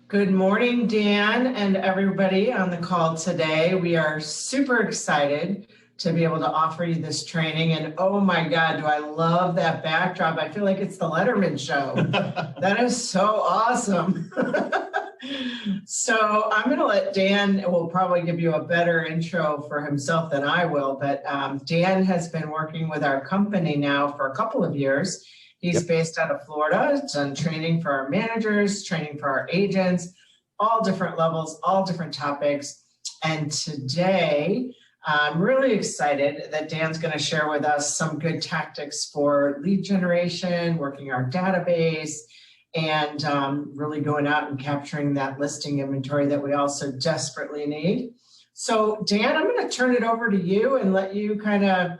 Good morning, Dan, and everybody on the call today. We are super excited to be able to offer you this training. And oh my God, do I love that backdrop. I feel like it's the Letterman show. That is so awesome. So I'm going to let Dan, will probably give you a better intro for himself than I will, but Dan has been working with our company now for a couple of years. He's based out of Florida, done training for our managers, training for our agents, all different levels, all different topics. And today, I'm really excited that Dan's going to share with us some good tactics for lead generation, working our database, and really going out and capturing that listing inventory that we also desperately need. So Dan, I'm going to turn it over to you and let you kind of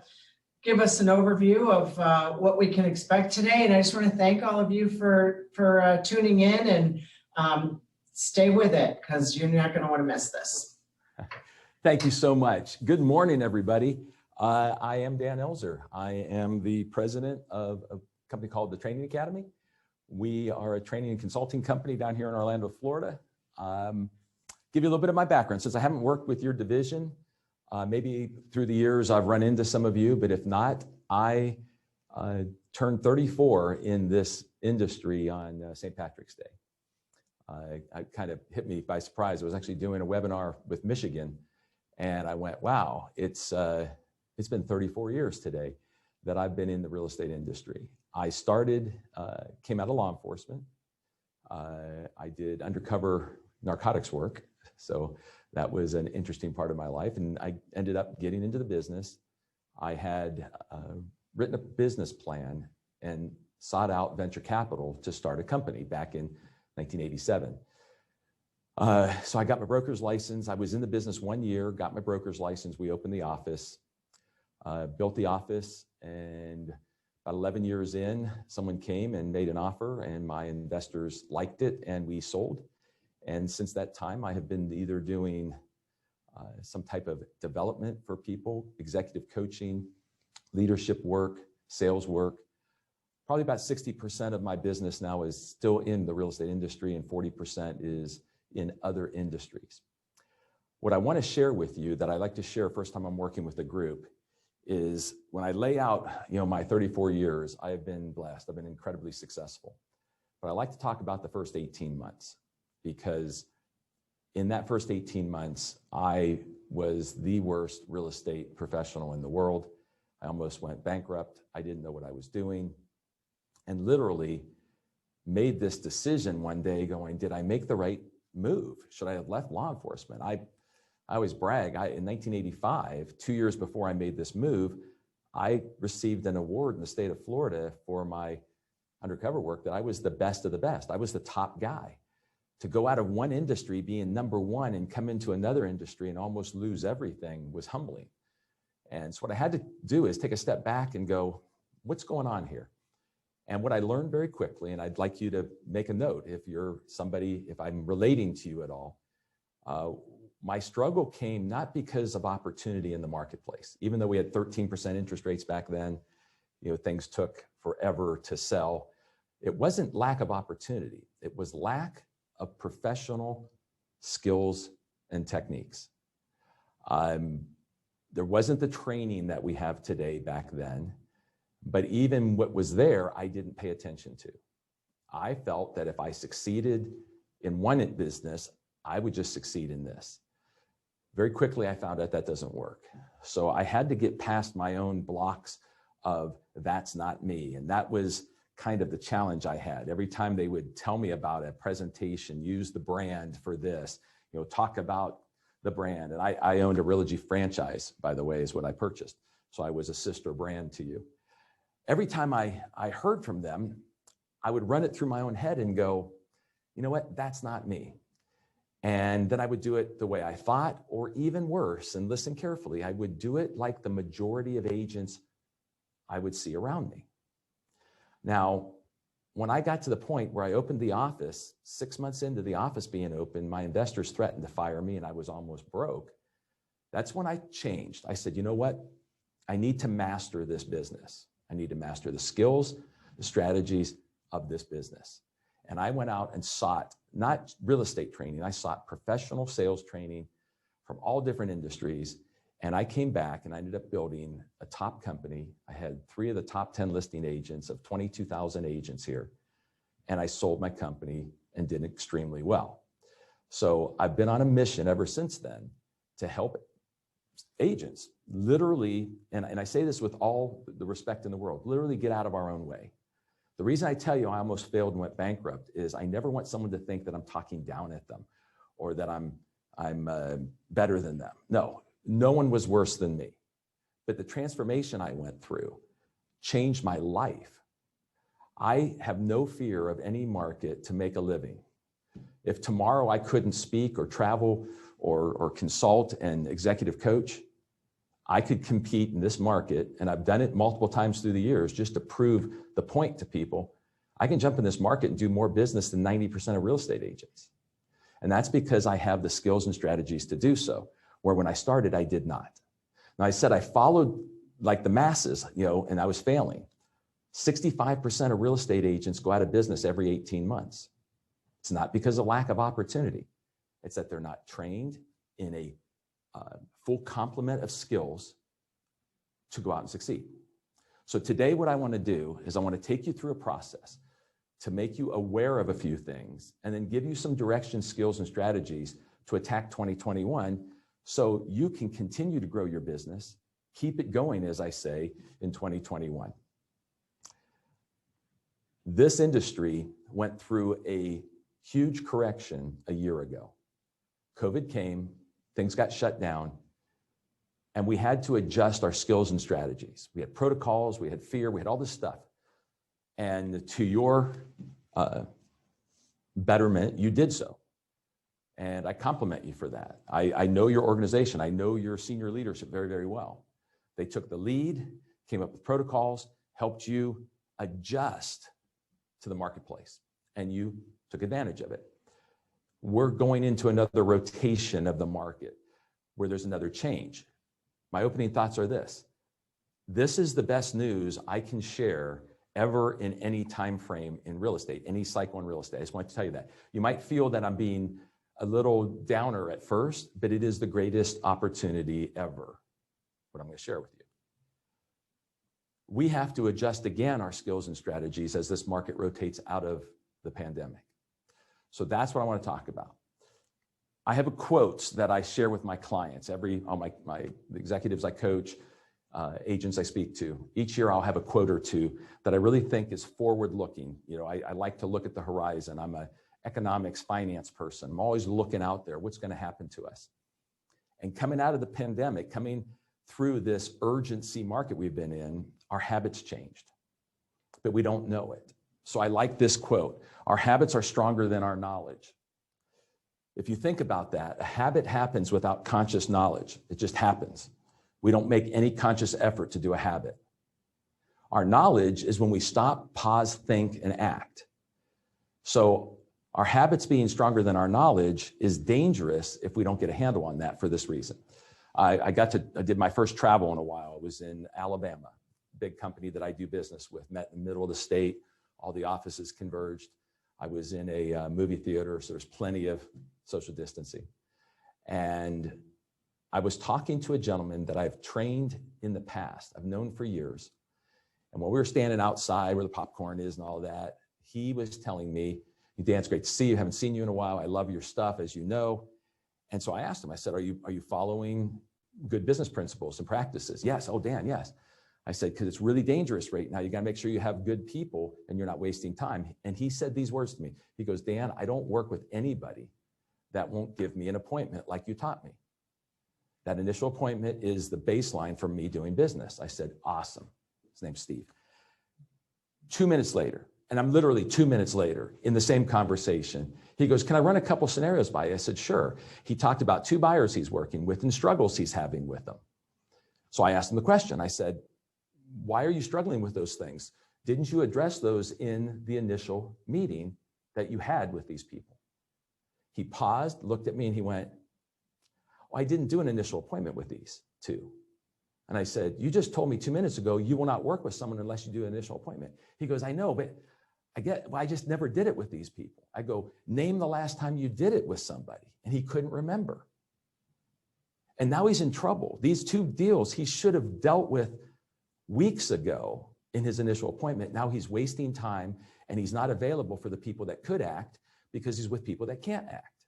give us an overview of what we can expect today. And I just want to thank all of you for tuning in, and stay with it because you're not going to want to miss this. Thank you so much. Good morning, everybody. I am Dan Elzer. I am the president of a company called the Training Academy. We are a training and consulting company down here in Orlando, Florida. Give you a little bit of my background. Since I haven't worked with your division, maybe through the years I've run into some of you, but if not, I turned 34 in this industry on St. Patrick's Day. I kind of hit me by surprise. I was actually doing a webinar with Michigan, and I went, wow, it's been 34 years today that I've been in the real estate industry. I started, came out of law enforcement. I did undercover narcotics work. So that was an interesting part of my life. And I ended up getting into the business. I had written a business plan and sought out venture capital to start a company back in 1987. So I got my broker's license. I was in the business 1 year, got my broker's license. We opened the office, built the office, and about 11 years in, someone came and made an offer, and my investors liked it, and we sold. And since that time, I have been either doing some type of development for people, executive coaching, leadership work, sales work. Probably about 60% of my business now is still in the real estate industry, and 40% is in other industries. What I want to share with you that I like to share first time I'm working with a group is when I lay out, my 34 years, I have been blessed. I've been incredibly successful. But I like to talk about the first 18 months. Because in that first 18 months, I was the worst real estate professional in the world. I almost went bankrupt. I didn't know what I was doing. And literally made this decision one day going, did I make the right move? Should I have left law enforcement? I always brag. In 1985, 2 years before I made this move, I received an award in the state of Florida for my undercover work that I was the best of the best. I was the top guy. To go out of one industry being number one and come into another industry and almost lose everything was humbling. And so what I had to do is take a step back and go, what's going on here? And what I learned very quickly, and I'd like you to make a note if you're somebody, if I'm relating to you at all, my struggle came not because of opportunity in the marketplace. Even though we had 13% interest rates back then, things took forever to sell. It wasn't lack of opportunity. It was lack of professional skills and techniques. There wasn't the training that we have today back then, but even what was there, I didn't pay attention to. I felt that if I succeeded in one business, I would just succeed in this. Very quickly, I found out that doesn't work. So I had to get past my own blocks of that's not me. And that was kind of the challenge I had. Every time they would tell me about a presentation, use the brand for this, talk about the brand. And I owned a Realogy franchise, by the way, is what I purchased. So I was a sister brand to you. Every time I heard from them, I would run it through my own head and go, you know what, that's not me. And then I would do it the way I thought, or even worse, and listen carefully, I would do it like the majority of agents I would see around me. Now, when I got to the point where I opened the office, 6 months into the office being open, my investors threatened to fire me and I was almost broke. That's when I changed. I said, you know what? I need to master this business. I need to master the skills, the strategies of this business. And I went out and sought not real estate training. I sought professional sales training from all different industries. And I came back and I ended up building a top company. I had 3 of the top 10 listing agents of 22,000 agents here. And I sold my company and did extremely well. So I've been on a mission ever since then to help agents literally, and I say this with all the respect in the world, literally get out of our own way. The reason I tell you I almost failed and went bankrupt is I never want someone to think that I'm talking down at them or that I'm better than them. No one was worse than me. But the transformation I went through changed my life. I have no fear of any market to make a living. If tomorrow I couldn't speak or travel or consult and executive coach, I could compete in this market, and I've done it multiple times through the years just to prove the point to people. I can jump in this market and do more business than 90% of real estate agents. And that's because I have the skills and strategies to do so, where when I started, I did not. Now, I said I followed like the masses, and I was failing. 65% of real estate agents go out of business every 18 months. It's not because of lack of opportunity. It's that they're not trained in a full complement of skills to go out and succeed. So today what I want to do is I want to take you through a process to make you aware of a few things and then give you some direction, skills, and strategies to attack 2021 so you can continue to grow your business, keep it going, as I say, in 2021. This industry went through a huge correction a year ago. COVID came, things got shut down, and we had to adjust our skills and strategies. We had protocols, we had fear, we had all this stuff. And to your betterment, you did so. And I compliment you for that. I know your organization. I know your senior leadership very, very well. They took the lead, came up with protocols, helped you adjust to the marketplace, and you took advantage of it. We're going into another rotation of the market where there's another change. My opening thoughts are this. This is the best news I can share ever in any time frame in real estate, any cycle in real estate. I just want to tell you that. You might feel that I'm being a little downer at first, but it is the greatest opportunity ever, what I'm going to share with you. We have to adjust again our skills and strategies as this market rotates out of the pandemic. So that's what I want to talk about. I have quotes that I share with my clients, all my executives I coach, agents I speak to. Each year I'll have a quote or two that I really think is forward-looking. I like to look at the horizon. I'm an economics, finance person. I'm always looking out there. What's going to happen to us? And coming out of the pandemic, coming through this urgency market we've been in, our habits changed, but we don't know it. So I like this quote. Our habits are stronger than our knowledge. If you think about that, a habit happens without conscious knowledge. It just happens. We don't make any conscious effort to do a habit. Our knowledge is when we stop, pause, think, and act. So our habits being stronger than our knowledge is dangerous if we don't get a handle on that for this reason. I did my first travel in a while. I was in Alabama, big company that I do business with, met in the middle of the state. All the offices converged. I was in a movie theater, so there's plenty of social distancing. And I was talking to a gentleman that I've trained in the past, I've known for years. And when we were standing outside where the popcorn is and all that, he was telling me, Dan, it's great to see you. Haven't seen you in a while. I love your stuff, as you know. And so I asked him, I said, are you following good business principles and practices? Yes. Oh, Dan, yes. I said, because it's really dangerous right now. You got to make sure you have good people and you're not wasting time. And he said these words to me. He goes, Dan, I don't work with anybody that won't give me an appointment like you taught me. That initial appointment is the baseline for me doing business. I said, awesome. His name's Steve. 2 minutes later, and I'm literally 2 minutes later in the same conversation, he goes, can I run a couple scenarios by you? I said, sure. He talked about 2 buyers he's working with and struggles he's having with them. So I asked him the question. I said, why are you struggling with those things? Didn't you address those in the initial meeting that you had with these people? He paused, looked at me, and he went, oh, I didn't do an initial appointment with these 2. And I said, you just told me 2 minutes ago you will not work with someone unless you do an initial appointment. He goes, I know, but I just never did it with these people. I go, name the last time you did it with somebody. And he couldn't remember. And now he's in trouble. These 2 deals he should have dealt with weeks ago in his initial appointment. Now he's wasting time and he's not available for the people that could act because he's with people that can't act.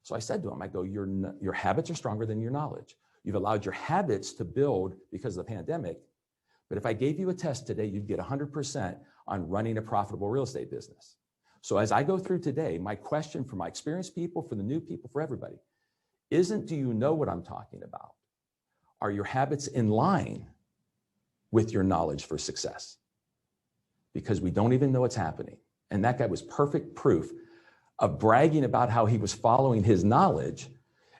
So I said to him, I go, your habits are stronger than your knowledge. You've allowed your habits to build because of the pandemic. But if I gave you a test today, you'd get 100% on running a profitable real estate business. So as I go through today, my question for my experienced people, for the new people, for everybody, isn't do you know what I'm talking about? Are your habits in line with your knowledge for success? Because we don't even know what's happening. And that guy was perfect proof of bragging about how he was following his knowledge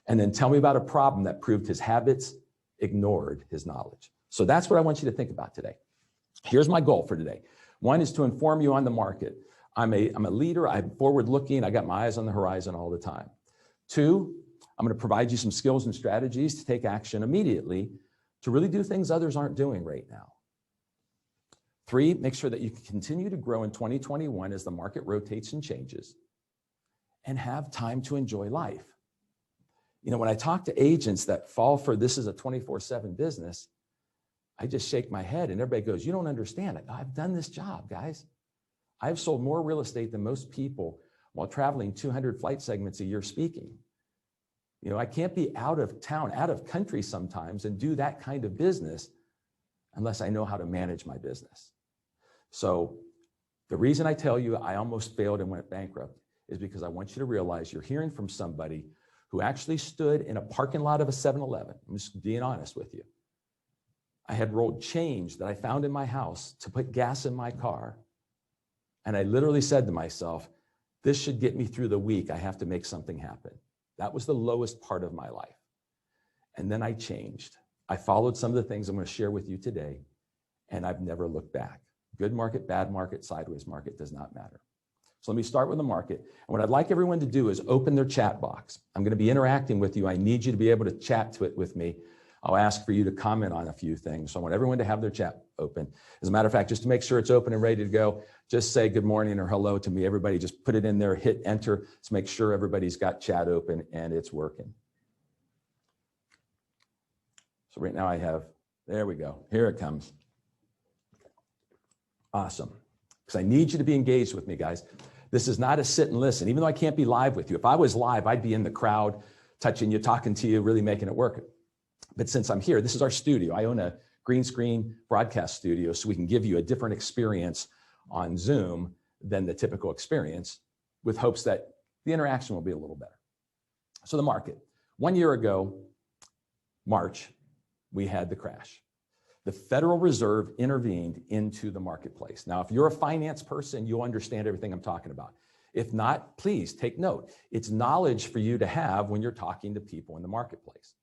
and then tell me about a problem that proved his habits ignored his knowledge. So that's what I want you to think about today. Here's my goal for today. 1 is to inform you on the market. I'm a leader, I'm forward looking, I got my eyes on the horizon all the time. 2, I'm going to provide you some skills and strategies to take action immediately to really do things others aren't doing right now. 3, make sure that you can continue to grow in 2021 as the market rotates and changes and have time to enjoy life. You know, when I talk to agents that fall for this is a 24/7 business, I just shake my head and everybody goes, you don't understand it. I've done this job, guys. I've sold more real estate than most people while traveling 200 flight segments a year speaking. You know, I can't be out of town, out of country sometimes and do that kind of business unless I know how to manage my business. So the reason I tell you I almost failed and went bankrupt is because I want you to realize you're hearing from somebody who actually stood in a parking lot of a 7-Eleven. I'm just being honest with you. I had rolled change that I found in my house to put gas in my car. And I literally said to myself, this should get me through the week. I have to make something happen. That was the lowest part of my life. And then I changed. I followed some of the things I'm going to share with you today, and I've never looked back. Good market, bad market, sideways market, does not matter. So let me start with the market. And what I'd like everyone to do is open their chat box. I'm going to be interacting with you. I need you to be able to chat to it with me. I'll ask for you to comment on a few things. So I want everyone to have their chat open. As a matter of fact, just to make sure it's open and ready to go, just say good morning or hello to me. Everybody just put it in there, hit enter to make sure everybody's got chat open and it's working. So right now I have, there we go. Here it comes. Awesome. Because I need you to be engaged with me, guys. This is not a sit and listen, even though I can't be live with you. If I was live, I'd be in the crowd, touching you, talking to you, really making it work. But since I'm here, this is our studio. I own a green screen broadcast studio, so we can give you a different experience on Zoom than the typical experience, with hopes that the interaction will be a little better. So the market. 1 year ago, March, we had the crash. The Federal Reserve intervened into the marketplace. Now, if you're a finance person, you'll understand everything I'm talking about. If not, please take note. It's knowledge for you to have when you're talking to people in the marketplace.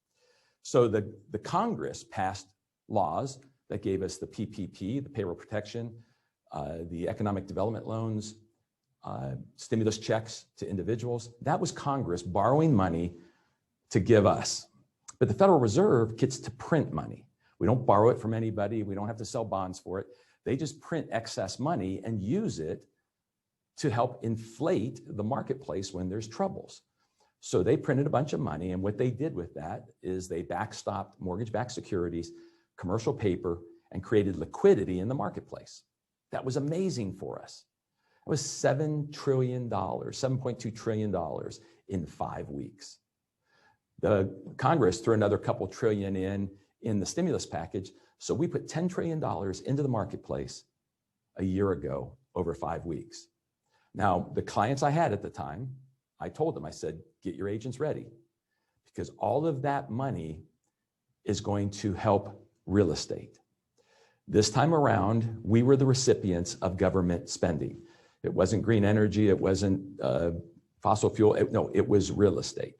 So the Congress passed laws that gave us the PPP, the payroll protection, the economic development loans, stimulus checks to individuals. That was Congress borrowing money to give us. But the Federal Reserve gets to print money. We don't borrow it from anybody. We don't have to sell bonds for it. They just print excess money and use it to help inflate the marketplace when there's troubles. So they printed a bunch of money, and what they did with that is they backstopped mortgage-backed securities, commercial paper, and created liquidity in the marketplace. That was amazing for us. It was $7 trillion, $7.2 trillion in 5 weeks. The Congress threw another couple trillion in the stimulus package. So we put $10 trillion into the marketplace a year ago over 5 weeks. Now, the clients I had at the time, I told them, I said, get your agents ready, because all of that money is going to help real estate. This time around, we were the recipients of government spending. It wasn't green energy, it wasn't fossil fuel, it was real estate.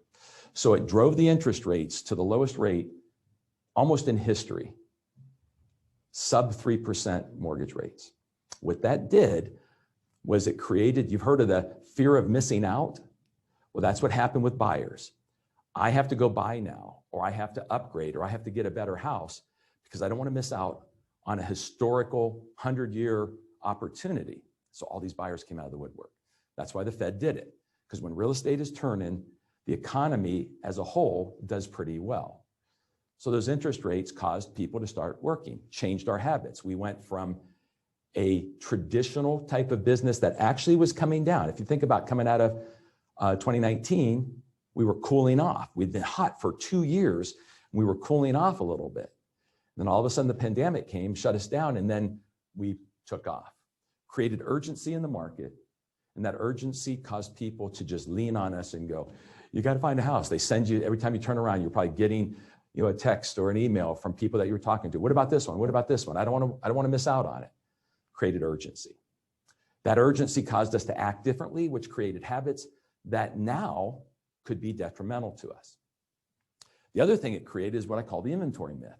So it drove the interest rates to the lowest rate almost in history, sub 3% mortgage rates. What that did was it created, you've heard of the fear of missing out? Well, that's what happened with buyers. I have to go buy now, or I have to upgrade, or I have to get a better house because I don't want to miss out on a historical 100-year opportunity. So all these buyers came out of the woodwork. That's why the Fed did it. Because when real estate is turning, the economy as a whole does pretty well. So those interest rates caused people to start working, changed our habits. We went from a traditional type of business that actually was coming down. If you think about coming out of 2019, we were cooling off. We'd been hot for 2 years. And we were cooling off a little bit. Then all of a sudden the pandemic came, shut us down, and then we took off. Created urgency in the market, and that urgency caused people to just lean on us and go, you got to find a house. They send you, every time you turn around, you're probably getting a text or an email from people that you were talking to. What about this one? What about this one? I don't want to miss out on it. Created urgency. That urgency caused us to act differently, which created habits that now could be detrimental to us. The other thing it created is what I call the inventory myth.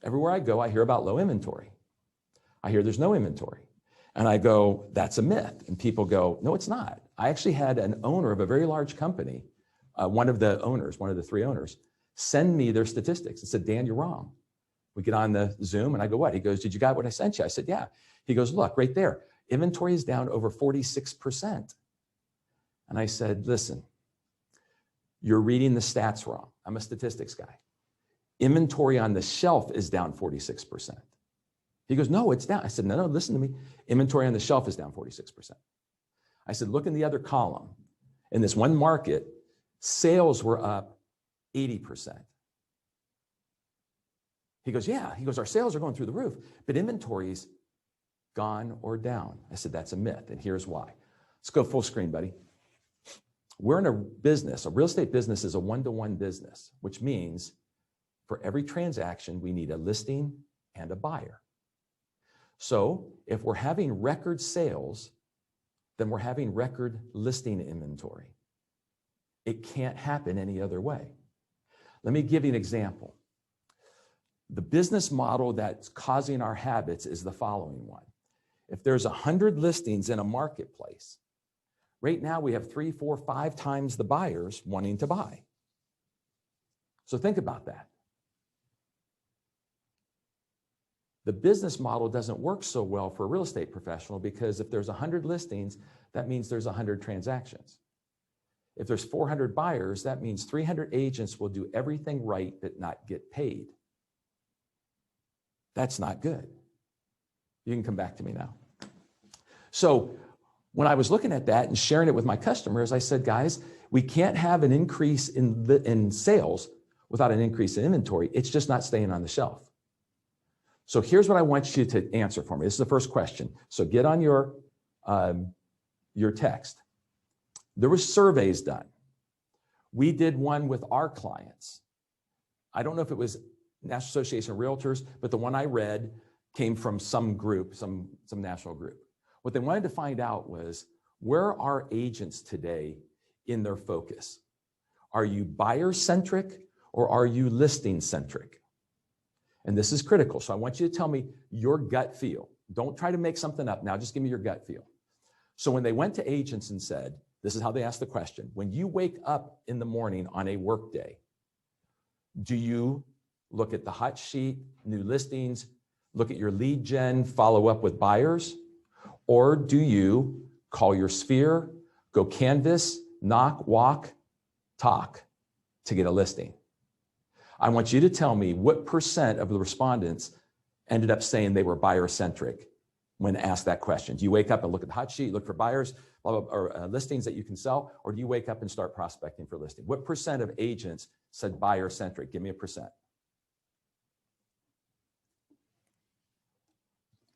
Everywhere I go, I hear about low inventory. I hear there's no inventory. And I go, that's a myth. And people go, no, it's not. I actually had an owner of a very large company, one of the 3 owners, send me their statistics and said, Dan, you're wrong. We get on the Zoom and I go, what? He goes, did you got what I sent you? I said, yeah. He goes, look, right there. Inventory is down over 46%. And I said, listen, you're reading the stats wrong. I'm a statistics guy. Inventory on the shelf is down 46%. He goes, no, it's down. I said, no, listen to me. Inventory on the shelf is down 46%. I said, look in the other column. In this one market, sales were up 80%. He goes, yeah. He goes, our sales are going through the roof, but inventory's gone or down. I said, that's a myth, and here's why. Let's go full screen, buddy. We're in a business, a real estate business is a one-to-one business, which means for every transaction, we need a listing and a buyer. So if we're having record sales, then we're having record listing inventory. It can't happen any other way. Let me give you an example. The business model that's causing our habits is the following one. If there's 100 listings in a marketplace, right now we have 3, 4, 5 times the buyers wanting to buy. So think about that. The business model doesn't work so well for a real estate professional because if there's 100 listings, that means there's 100 transactions. If there's 400 buyers, that means 300 agents will do everything right but not get paid. That's not good. You can come back to me now. So when I was looking at that and sharing it with my customers, I said, guys, we can't have an increase in sales without an increase in inventory. It's just not staying on the shelf. So here's what I want you to answer for me. This is the first question. So get on your text. There were surveys done. We did one with our clients. I don't know if it was National Association of Realtors, but the one I read came from some group, some national group. What they wanted to find out was, where are agents today in their focus? Are you buyer-centric or are you listing-centric? And this is critical. So I want you to tell me your gut feel. Don't try to make something up now. Just give me your gut feel. So when they went to agents and said, this is how they asked the question. When you wake up in the morning on a work day, do you look at the hot sheet, new listings, look at your lead gen, follow up with buyers? Or do you call your sphere, go canvas, knock, walk, talk to get a listing? I want you to tell me what % of the respondents ended up saying they were buyer-centric when asked that question. Do you wake up and look at the hot sheet, look for buyers, or listings that you can sell, or do you wake up and start prospecting for listing? What % of agents said buyer-centric? Give me a %.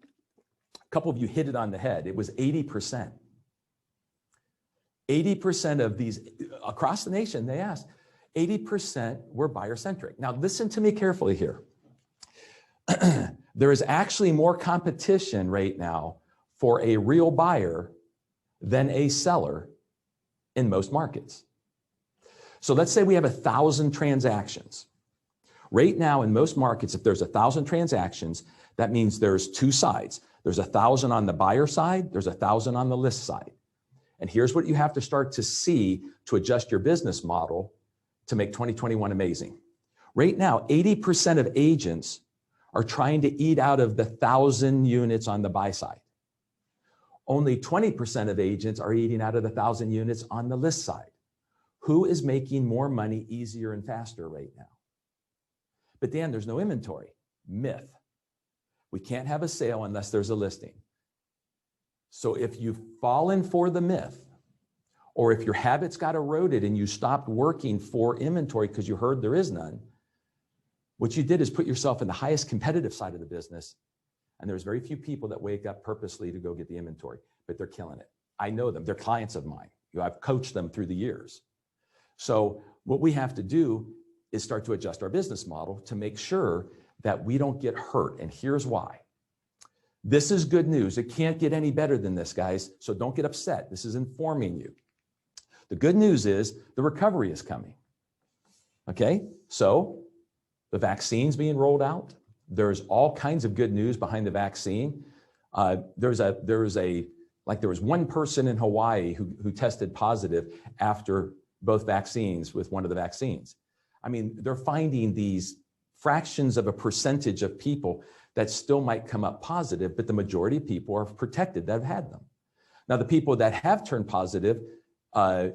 A couple of you hit it on the head. It was 80%. 80% of these, across the nation, they asked, 80% were buyer-centric. Now, listen to me carefully here. There is actually more competition right now for a real buyer than a seller in most markets. So let's say we have 1,000 transactions. Right now in most markets, if there's 1,000 transactions, that means there's 2 sides. There's 1,000 on the buyer side, there's 1,000 on the list side. And here's what you have to start to see to adjust your business model to make 2021 amazing. Right now, 80% of agents are trying to eat out of the 1,000 units on the buy side. Only 20% of agents are eating out of the 1,000 units on the list side. Who is making more money easier and faster right now? But Dan, there's no inventory. Myth. We can't have a sale unless there's a listing. So if you've fallen for the myth, or if your habits got eroded and you stopped working for inventory because you heard there is none, what you did is put yourself in the highest competitive side of the business. And there's very few people that wake up purposely to go get the inventory, but they're killing it. I know them. They're clients of mine. I've coached them through the years. So what we have to do is start to adjust our business model to make sure that we don't get hurt. And here's why. This is good news. It can't get any better than this, guys. So don't get upset. This is informing you. The good news is the recovery is coming. Okay, so the vaccine's being rolled out. There's all kinds of good news behind the vaccine. There was one person in Hawaii who tested positive after both vaccines with one of the vaccines. I mean, they're finding these fractions of a percentage of people that still might come up positive, but the majority of people are protected that have had them. Now, the people that have turned positive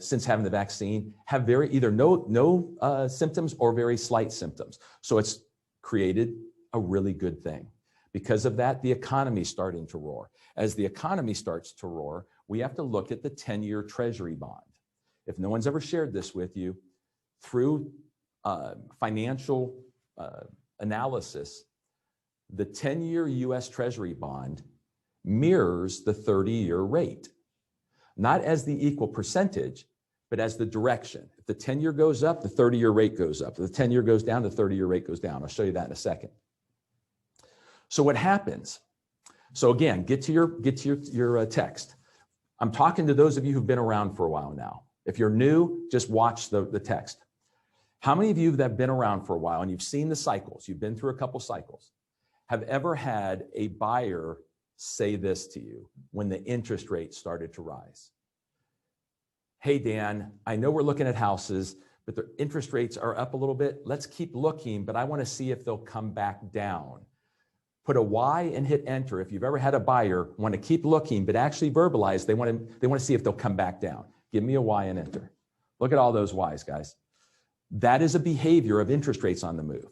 since having the vaccine have either no symptoms or very slight symptoms. So it's created a really good thing. Because of that, the economy is starting to roar. As the economy starts to roar, we have to look at the 10-year Treasury bond. If no one's ever shared this with you, through financial analysis, the 10-year US Treasury bond mirrors the 30-year rate, not as the equal percentage, but as the direction. If the 10-year goes up, the 30-year rate goes up. If the 10-year goes down, the 30-year rate goes down. I'll show you that in a second. So what happens? So again, get to your text. I'm talking to those of you who've been around for a while now. If you're new, just watch the text. How many of you that have been around for a while and you've seen the cycles, you've been through a couple cycles, have ever had a buyer say this to you when the interest rate started to rise? Hey, Dan, I know we're looking at houses, but the interest rates are up a little bit. Let's keep looking, but I want to see if they'll come back down. Put a Y and hit enter. If you've ever had a buyer want to keep looking, but actually verbalize, they want to see if they'll come back down. Give me a Y and enter. Look at all those Ys, guys. That is a behavior of interest rates on the move.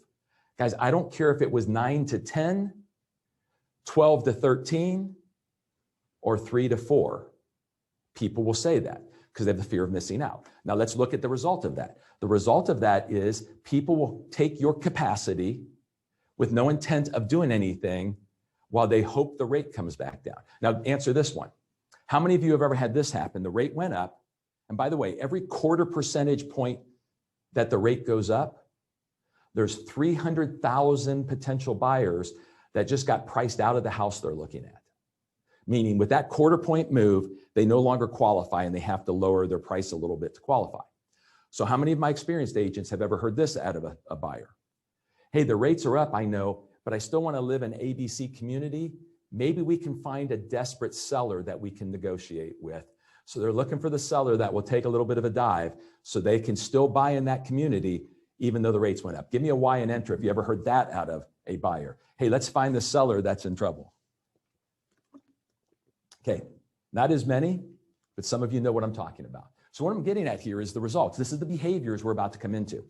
Guys, I don't care if it was 9 to 10, 12 to 13, or 3 to 4. People will say that because they have the fear of missing out. Now let's look at the result of that. The result of that is people will take your capacity with no intent of doing anything while they hope the rate comes back down. Now answer this one. How many of you have ever had this happen? The rate went up. And by the way, every quarter percentage point that the rate goes up, there's 300,000 potential buyers that just got priced out of the house they're looking at. Meaning with that quarter point move, they no longer qualify and they have to lower their price a little bit to qualify. So how many of my experienced agents have ever heard this out of a buyer? Hey, the rates are up, I know, but I still want to live in ABC community. Maybe we can find a desperate seller that we can negotiate with. So they're looking for the seller that will take a little bit of a dive so they can still buy in that community even though the rates went up. Give me a Y and enter if you ever heard that out of a buyer. Hey, let's find the seller that's in trouble. Okay, not as many, but some of you know what I'm talking about. So what I'm getting at here is the results. This is the behaviors we're about to come into.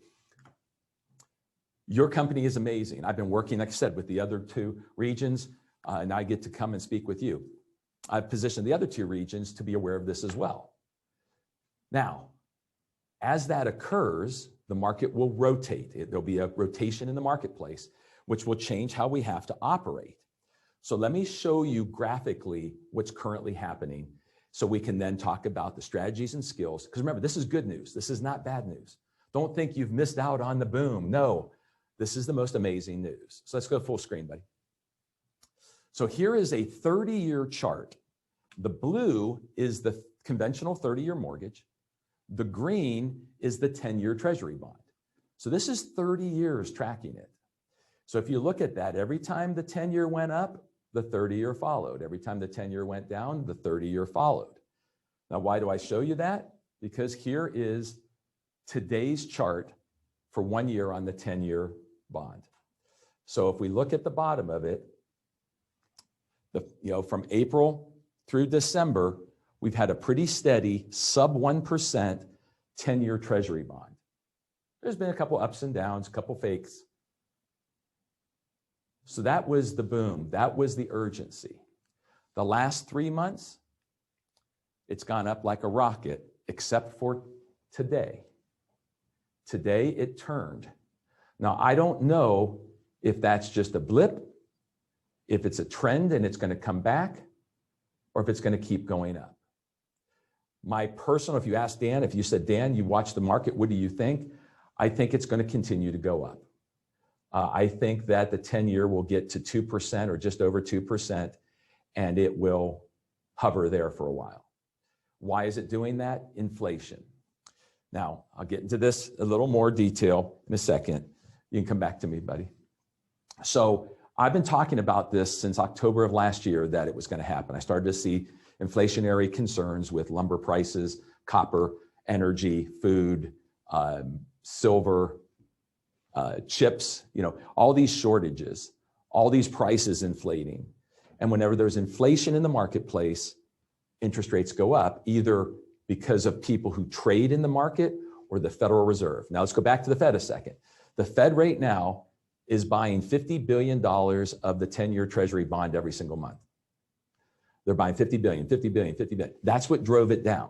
Your company is amazing. I've been working, like I said, with the other 2 regions, and I get to come and speak with you. I've positioned the other 2 regions to be aware of this as well. Now, as that occurs, the market will rotate. There'll be a rotation in the marketplace, which will change how we have to operate. So let me show you graphically what's currently happening so we can then talk about the strategies and skills. Because remember, this is good news. This is not bad news. Don't think you've missed out on the boom. No, this is the most amazing news. So let's go full screen, buddy. So here is a 30-year chart. The blue is the conventional 30-year mortgage. The green is the 10-year Treasury bond. So this is 30 years tracking it. So if you look at that, every time the 10-year went up, the 30-year followed. Every time the 10-year went down, the 30-year followed. Now, why do I show you that? Because here is today's chart for 1 year on the 10-year bond. So if we look at the bottom of it, from April through December, we've had a pretty steady sub 1% 10-year Treasury bond. There's been a couple ups and downs, a couple fakes. So that was the boom. That was the urgency. The last 3 months, it's gone up like a rocket, except for today. Today it turned. Now, I don't know if that's just a blip, if it's a trend and it's going to come back, or if it's going to keep going up. My personal, if you ask Dan, if you said, Dan, you watch the market, what do you think? I think it's going to continue to go up. I think that the 10-year will get to 2% or just over 2%, and it will hover there for a while. Why is it doing that? Inflation. Now, I'll get into this a little more detail in a second. You can come back to me, buddy. So I've been talking about this since October of last year that it was going to happen. I started to see inflationary concerns with lumber prices, copper, energy, food, silver, chips, all these shortages, all these prices inflating. And whenever there's inflation in the marketplace, interest rates go up, either because of people who trade in the market or the Federal Reserve. Now let's go back to the Fed a second. The Fed right now is buying $50 billion of the 10-year Treasury bond every single month. They're buying 50 billion, 50 billion, 50 billion. That's what drove it down.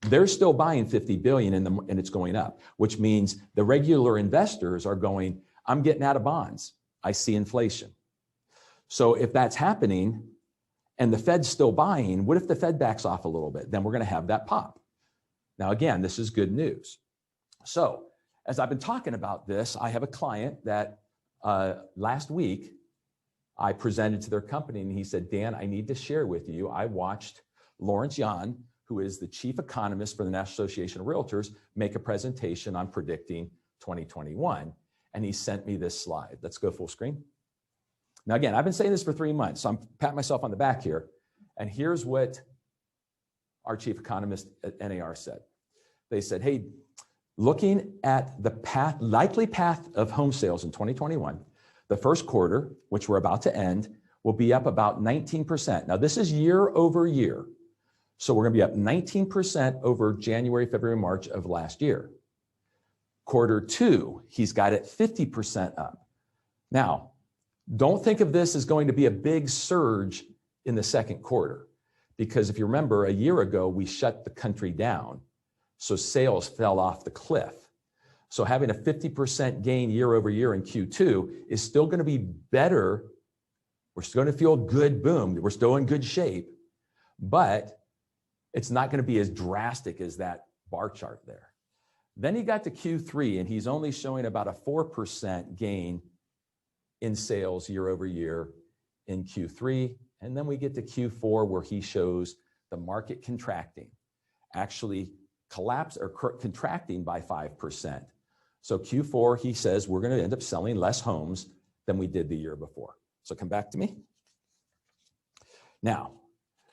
They're still buying 50 billion and it's going up, which means the regular investors are going, I'm getting out of bonds. I see inflation. So if that's happening and the Fed's still buying, what if the Fed backs off a little bit? Then we're going to have that pop. Now, again, this is good news. So as I've been talking about this, I have a client that last week I presented to their company and he said, Dan, I need to share with you. I watched Lawrence Yan, who is the chief economist for the National Association of Realtors, make a presentation on predicting 2021. And he sent me this slide. Let's go full screen. Now, again, I've been saying this for 3 months, so I'm patting myself on the back here. And here's what our chief economist at NAR said. They said, hey, looking at the likely path of home sales in 2021, the first quarter, which we're about to end, will be up about 19%. Now, this is year over year. So we're going to be up 19% over January, February, March of last year. Quarter two, he's got it 50% up. Now, don't think of this as going to be a big surge in the second quarter, because if you remember, a year ago, we shut the country down. So sales fell off the cliff. So having a 50% gain year over year in Q2 is still going to be better. We're still going to feel good boom. We're still in good shape, but it's not going to be as drastic as that bar chart there. Then he got to Q3 and he's only showing about a 4% gain in sales year over year in Q3. And then we get to Q4 where he shows the market contracting, actually contracting by 5%. So Q4, he says, we're going to end up selling less homes than we did the year before. So come back to me. Now,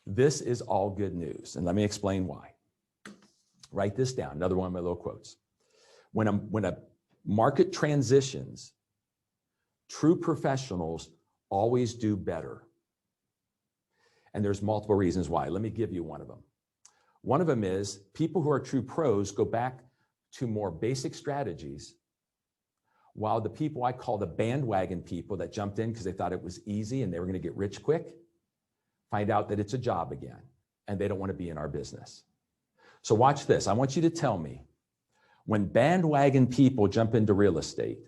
this is all good news. And let me explain why. Write this down. Another one of my little quotes. When a market transitions, true professionals always do better. And there's multiple reasons why. Let me give you one of them. One of them is people who are true pros go back to more basic strategies, while the people I call the bandwagon people that jumped in because they thought it was easy and they were going to get rich quick, find out that it's a job again and they don't want to be in our business. So watch this. I want you to tell me, when bandwagon people jump into real estate,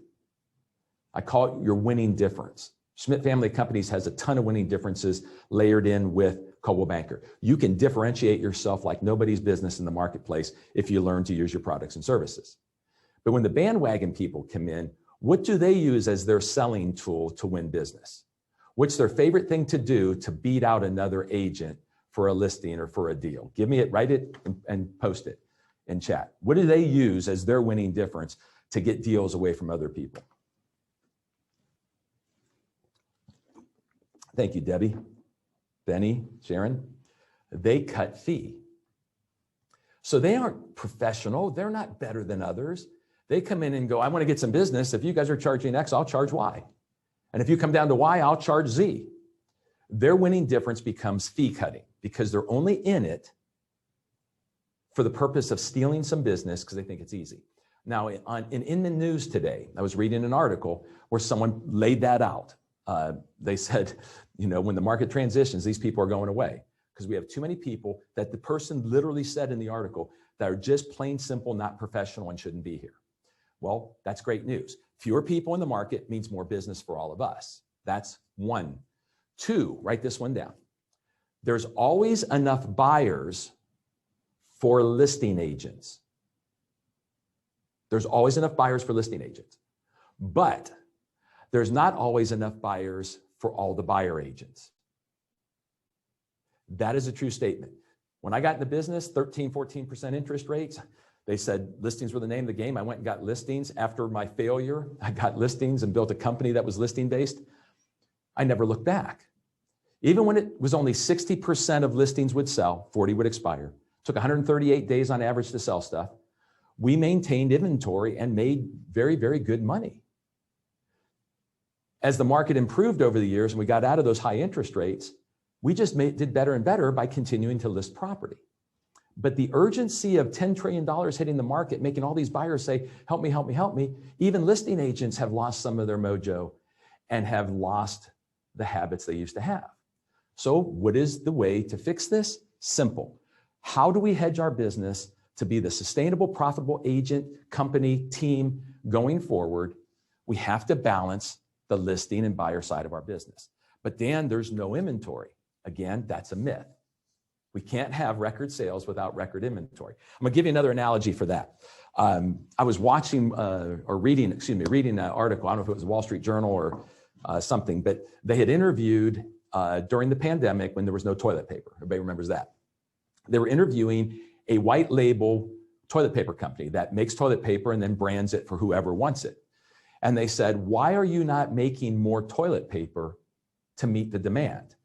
I call it your winning difference. Schmidt Family Companies has a ton of winning differences layered in with Coldwell Banker. You can differentiate yourself like nobody's business in the marketplace if you learn to use your products and services. But when the bandwagon people come in, what do they use as their selling tool to win business? What's their favorite thing to do to beat out another agent for a listing or for a deal? Give me it, write it, and post it in chat. What do they use as their winning difference to get deals away from other people? Thank you, Debbie, Benny, Sharon. They cut fee. So they aren't professional. They're not better than others. They come in and go, I want to get some business. If you guys are charging X, I'll charge Y. And if you come down to Y, I'll charge Z. their winning difference becomes fee cutting because they're only in it for the purpose of stealing some business because they think it's easy. Now, in the news today, I was reading an article where someone laid that out. They said, when the market transitions, these people are going away because we have too many people that the person literally said in the article that are just plain simple, not professional and shouldn't be here. Well, that's great news. Fewer people in the market means more business for all of us. That's one. Two, write this one down. There's always enough buyers for listing agents. There's always enough buyers for listing agents, but there's not always enough buyers for all the buyer agents. That is a true statement. When I got into business, 13, 14% interest rates, they said listings were the name of the game. I went and got listings. After my failure, I got listings and built a company that was listing based. I never looked back. Even when it was only 60% of listings would sell, 40 would expire. Took 138 days on average to sell stuff. We maintained inventory and made very, very good money. As the market improved over the years and we got out of those high interest rates, we just did better and better by continuing to list property. But the urgency of $10 trillion hitting the market, making all these buyers say, help me, help me, help me. Even listing agents have lost some of their mojo and have lost the habits they used to have. So what is the way to fix this? Simple. How do we hedge our business to be the sustainable, profitable agent, company, team going forward? We have to balance the listing and buyer side of our business. But Dan, there's no inventory. Again, that's a myth. We can't have record sales without record inventory. I'm gonna give you another analogy for that. I was watching reading an article. I don't know if it was Wall Street Journal or something, but they had interviewed during the pandemic when there was no toilet paper. Everybody remembers that. They were interviewing a white label toilet paper company that makes toilet paper and then brands it for whoever wants it. And they said, why are you not making more toilet paper to meet the demand?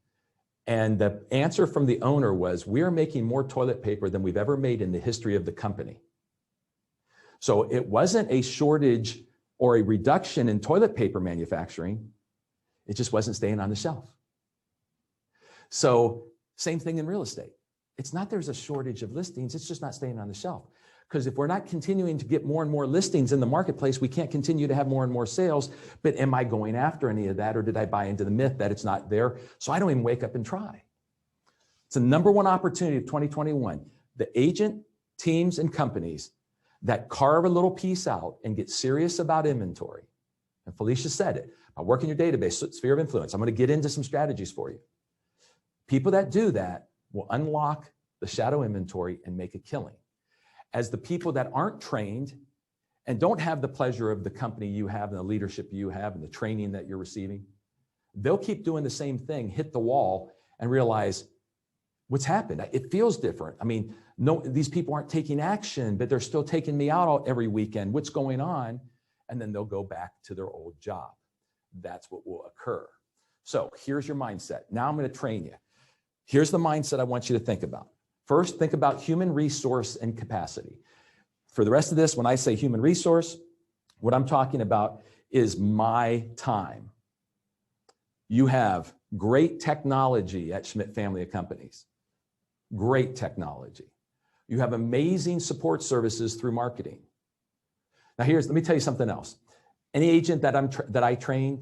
And the answer from the owner was, we are making more toilet paper than we've ever made in the history of the company. So it wasn't a shortage or a reduction in toilet paper manufacturing. It just wasn't staying on the shelf. So same thing in real estate. It's not there's a shortage of listings, it's just not staying on the shelf. Because if we're not continuing to get more and more listings in the marketplace, we can't continue to have more and more sales. But am I going after any of that, or did I buy into the myth that it's not there? So I don't even wake up and try. It's the number one opportunity of 2021. The agent, teams, and companies that carve a little piece out and get serious about inventory. And Felicia said it, I work in your database, sphere of influence. I'm going to get into some strategies for you. People that do that will unlock the shadow inventory and make a killing. As the people that aren't trained and don't have the pleasure of the company you have and the leadership you have and the training that you're receiving, they'll keep doing the same thing, hit the wall, and realize what's happened. It feels different. I mean, no, these people aren't taking action, but they're still taking me out every weekend. What's going on? And then they'll go back to their old job. That's what will occur. So here's your mindset. Now I'm going to train you. Here's the mindset I want you to think about. First, think about human resource and capacity. For the rest of this, when I say human resource, what I'm talking about is my time. You have great technology at Schmidt Family of Companies. Great technology. You have amazing support services through marketing. Now let me tell you something else. Any agent that I train,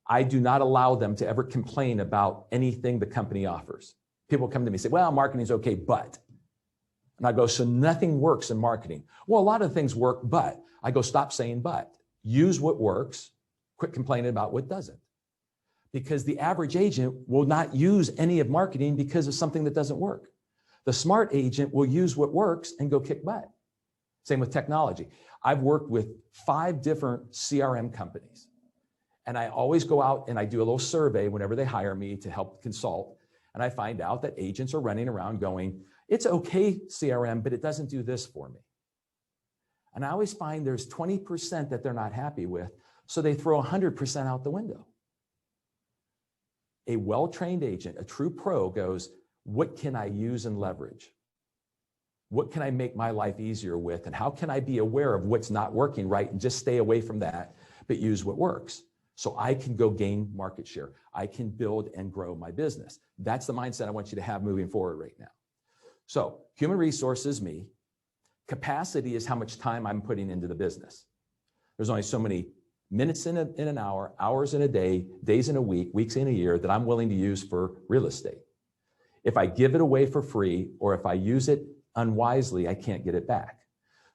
I do not allow them to ever complain about anything the company offers. People come to me and say, well, marketing's okay, but. And I go, so nothing works in marketing. Well, a lot of things work, but. I go, stop saying but. Use what works, quit complaining about what doesn't. Because the average agent will not use any of marketing because of something that doesn't work. The smart agent will use what works and go kick butt. Same with technology. I've worked with 5 different CRM companies. And I always go out and I do a little survey whenever they hire me to help consult. And I find out that agents are running around going, it's okay, CRM, but it doesn't do this for me. And I always find there's 20% that they're not happy with, so they throw 100% out the window. A well-trained agent, a true pro, goes, what can I use and leverage? What can I make my life easier with? And how can I be aware of what's not working right and just stay away from that, but use what works? so I can go gain market share. I can build and grow my business. That's the mindset I want you to have moving forward right now. So human resources, me. Capacity is how much time I'm putting into the business. There's only so many minutes in an hour, hours in a day, days in a week, weeks in a year that I'm willing to use for real estate. If I give it away for free, or if I use it unwisely, I can't get it back.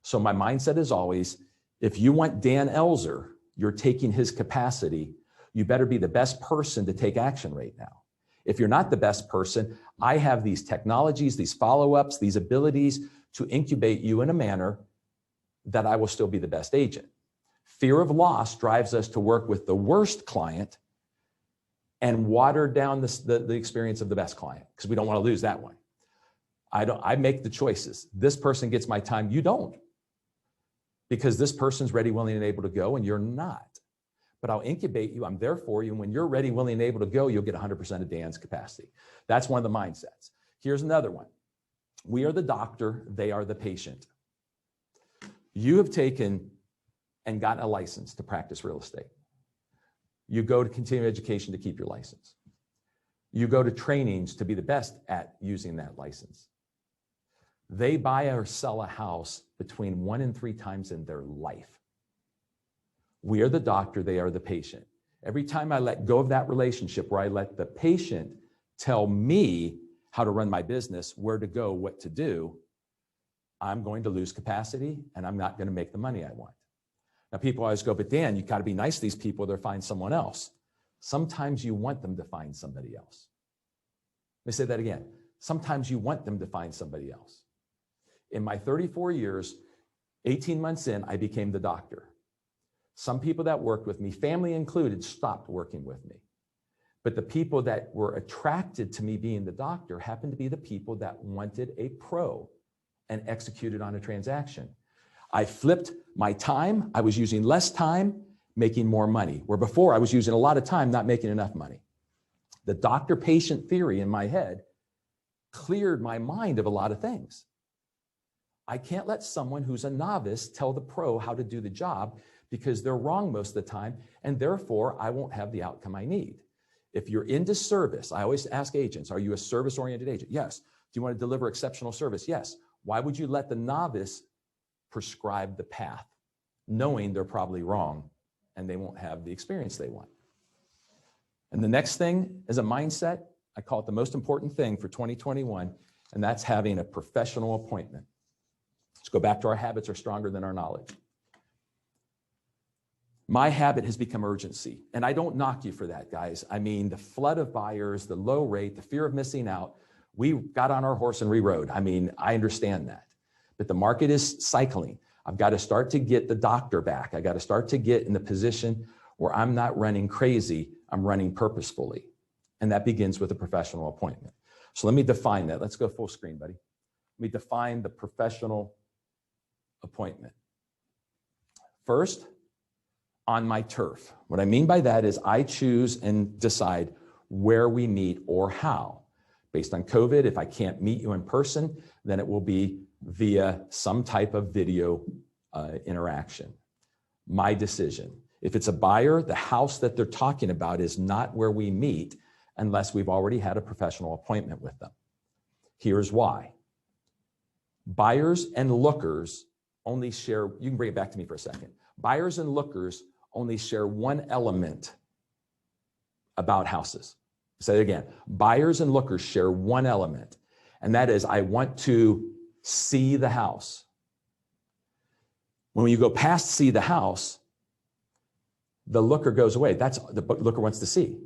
So my mindset is always, if you want Dan Elzer, you're taking his capacity, you better be the best person to take action right now. If you're not the best person, I have these technologies, these follow-ups, these abilities to incubate you in a manner that I will still be the best agent. Fear of loss drives us to work with the worst client and water down the experience of the best client, because we don't want to lose that one. I make the choices. This person gets my time, you don't. Because this person's ready, willing, and able to go, and you're not. But I'll incubate you, I'm there for you, and when you're ready, willing, and able to go, you'll get 100% of Dan's capacity. That's one of the mindsets. Here's another one. We are the doctor, they are the patient. You have taken and gotten a license to practice real estate. You go to continuing education to keep your license. You go to trainings to be the best at using that license. They buy or sell a house between 1 and 3 times in their life. We are the doctor, they are the patient. Every time I let go of that relationship where I let the patient tell me how to run my business, where to go, what to do, I'm going to lose capacity and I'm not going to make the money I want. Now, people always go, but Dan, you got to be nice to these people, they'll find someone else. Sometimes you want them to find somebody else. Let me say that again. Sometimes you want them to find somebody else. In my 34 years, 18 months in, I became the doctor. Some people that worked with me, family included, stopped working with me. But the people that were attracted to me being the doctor happened to be the people that wanted a pro and executed on a transaction. I flipped my time. I was using less time, making more money, where before I was using a lot of time, not making enough money. The doctor-patient theory in my head cleared my mind of a lot of things. I can't let someone who's a novice tell the pro how to do the job, because they're wrong most of the time, and therefore I won't have the outcome I need. If you're into service, I always ask agents, are you a service-oriented agent? Yes. Do you want to deliver exceptional service? Yes. Why would you let the novice prescribe the path, knowing they're probably wrong and they won't have the experience they want? And the next thing is a mindset. I call it the most important thing for 2021, and that's having a professional appointment. Let's go back to our habits are stronger than our knowledge. My habit has become urgency, and I don't knock you for that, guys. I mean, the flood of buyers, the low rate, the fear of missing out, we got on our horse and rerode. I mean, I understand that, but the market is cycling. I've got to start to get the doctor back. I got to start to get in the position where I'm not running crazy, I'm running purposefully. And that begins with a professional appointment. So let me define that. Let's go full screen, buddy. Let me define the professional appointment. First, on my turf. What I mean by that is I choose and decide where we meet or how. Based on COVID, if I can't meet you in person, then it will be via some type of video interaction. My decision. If it's a buyer, the house that they're talking about is not where we meet unless we've already had a professional appointment with them. Here's why. Buyers and lookers only share, you can bring it back to me for a second. Buyers and lookers only share one element about houses. Say it again. Buyers and lookers share one element, and that is I want to see the house. When you go past see the house, the looker goes away. That's the looker wants to see.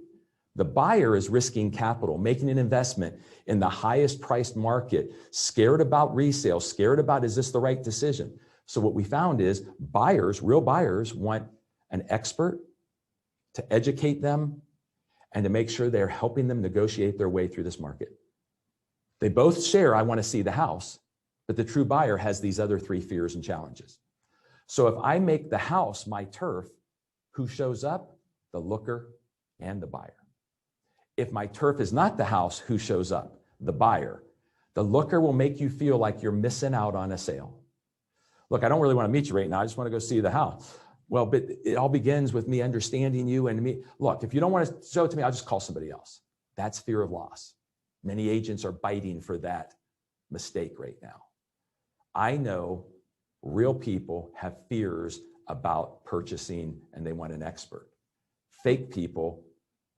The buyer is risking capital, making an investment in the highest priced market, scared about resale, scared about is this the right decision? So what we found is buyers, real buyers, want an expert to educate them and to make sure they're helping them negotiate their way through this market. They both share, I want to see the house, but the true buyer has these other 3 fears and challenges. So if I make the house my turf, who shows up? The looker and the buyer. If my turf is not the house, who shows up? The buyer. The looker will make you feel like you're missing out on a sale. Look, I don't really want to meet you right now. I just want to go see the house. Well, but it all begins with me understanding you and me. Look, if you don't want to show it to me, I'll just call somebody else. That's fear of loss. Many agents are biting for that mistake right now. I know real people have fears about purchasing and they want an expert. Fake people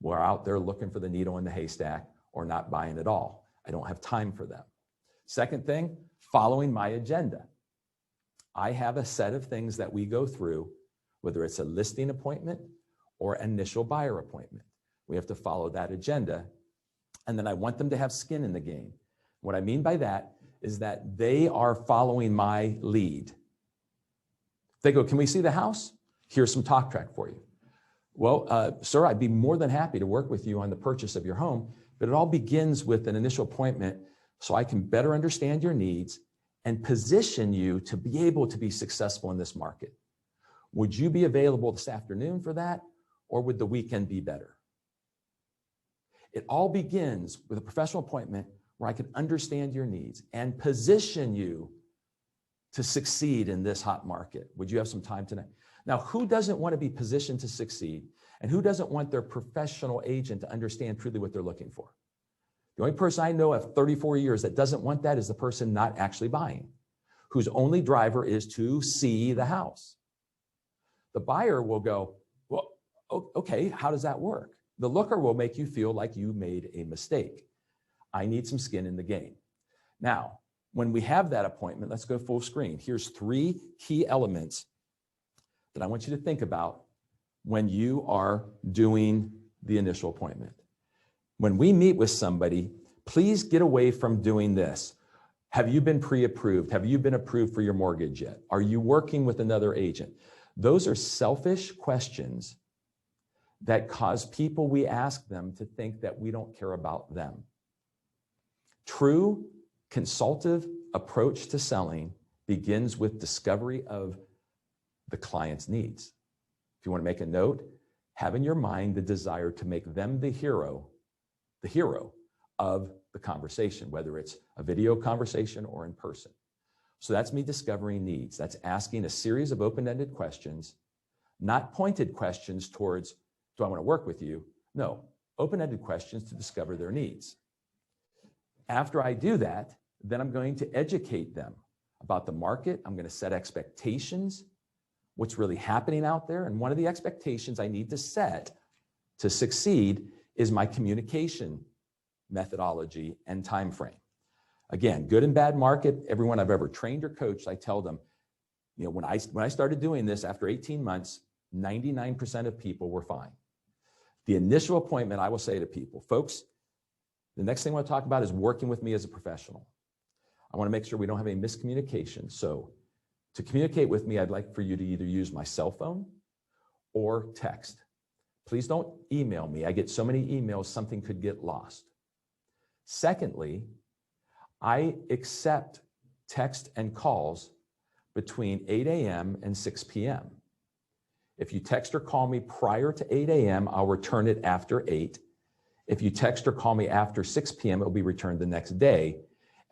were out there looking for the needle in the haystack or not buying at all. I don't have time for them. Second thing, following my agenda. I have a set of things that we go through, whether it's a listing appointment or initial buyer appointment. We have to follow that agenda. And then I want them to have skin in the game. What I mean by that is that they are following my lead. They go, can we see the house? Here's some talk track for you. Well, sir, I'd be more than happy to work with you on the purchase of your home, but it all begins with an initial appointment so I can better understand your needs and position you to be able to be successful in this market. Would you be available this afternoon for that, or would the weekend be better? It all begins with a professional appointment where I can understand your needs and position you to succeed in this hot market. Would you have some time tonight? Now, who doesn't want to be positioned to succeed, and who doesn't want their professional agent to understand truly what they're looking for? The only person I know of 34 years that doesn't want that is the person not actually buying, whose only driver is to see the house. The buyer will go, well, okay, how does that work? The looker will make you feel like you made a mistake. I need some skin in the game. Now, when we have that appointment, let's go full screen. Here's 3 key elements that I want you to think about when you are doing the initial appointment. When we meet with somebody, please get away from doing this. Have you been pre-approved? Have you been approved for your mortgage yet? Are you working with another agent? Those are selfish questions that cause people we ask them to think that we don't care about them. True consultative approach to selling begins with discovery of the client's needs. If you want to make a note, have in your mind the desire to make them the hero of the conversation, whether it's a video conversation or in person. So that's me discovering needs. That's asking a series of open-ended questions, not pointed questions towards, do I want to work with you? No, open-ended questions to discover their needs. After I do that, then I'm going to educate them about the market. I'm going to set expectations, what's really happening out there. And one of the expectations I need to set to succeed is my communication methodology and time frame. Again, good and bad market. Everyone I've ever trained or coached, I tell them, you know, when I started doing this after 18 months, 99% of people were fine. The initial appointment, I will say to people, folks, the next thing I want to talk about is working with me as a professional. I want to make sure we don't have any miscommunication. So to communicate with me, I'd like for you to either use my cell phone or text. Please don't email me. I get so many emails, something could get lost. Secondly, I accept text and calls between 8 a.m. and 6 p.m. If you text or call me prior to 8 a.m., I'll return it after 8. If you text or call me after 6 p.m., it'll be returned the next day.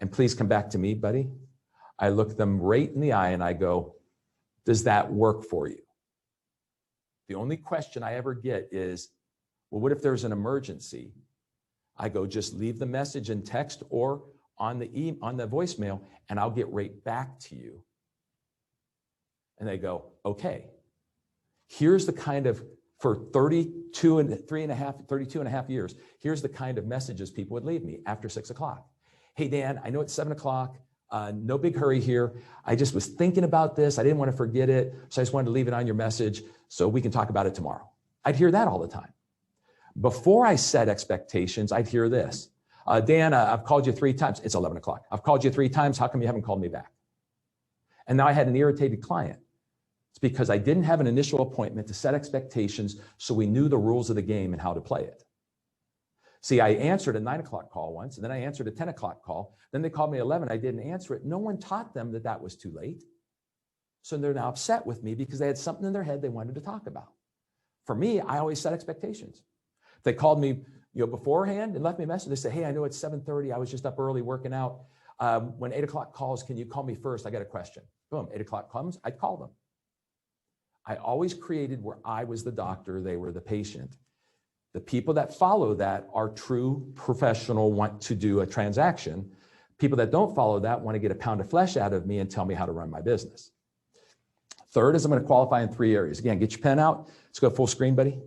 And please come back to me, buddy. I look them right in the eye and I go, does that work for you? The only question I ever get is, well, what if there's an emergency? I go, just leave the message in text or on the voicemail, and I'll get right back to you. And they go, okay. Here's the kind of, for 32 and a half years, here's the kind of messages people would leave me after 6 o'clock. Hey, Dan, I know it's 7 o'clock. No big hurry here. I just was thinking about this. I didn't want to forget it. So I just wanted to leave it on your message so we can talk about it tomorrow. I'd hear that all the time. Before I set expectations, I'd hear this. Dan, I've called you 3 times. It's 11 o'clock. I've called you 3 times. How come you haven't called me back? And now I had an irritated client. It's because I didn't have an initial appointment to set expectations so we knew the rules of the game and how to play it. See, I answered a 9 o'clock call once, and then I answered a 10 o'clock call. Then they called me at 11. I didn't answer it. No one taught them that that was too late. So they're now upset with me because they had something in their head they wanted to talk about. For me, I always set expectations. If they called me beforehand and left me a message, they say, hey, I know it's 7:30. I was just up early working out. When 8 o'clock calls, can you call me first? I got a question. Boom, 8 o'clock comes, I'd call them. I always created where I was the doctor, they were the patient. The people that follow that are true professional, want to do a transaction. People that don't follow that want to get a pound of flesh out of me and tell me how to run my business. Third is I'm going to qualify in 3 areas. Again, get your pen out. Let's go full screen, buddy.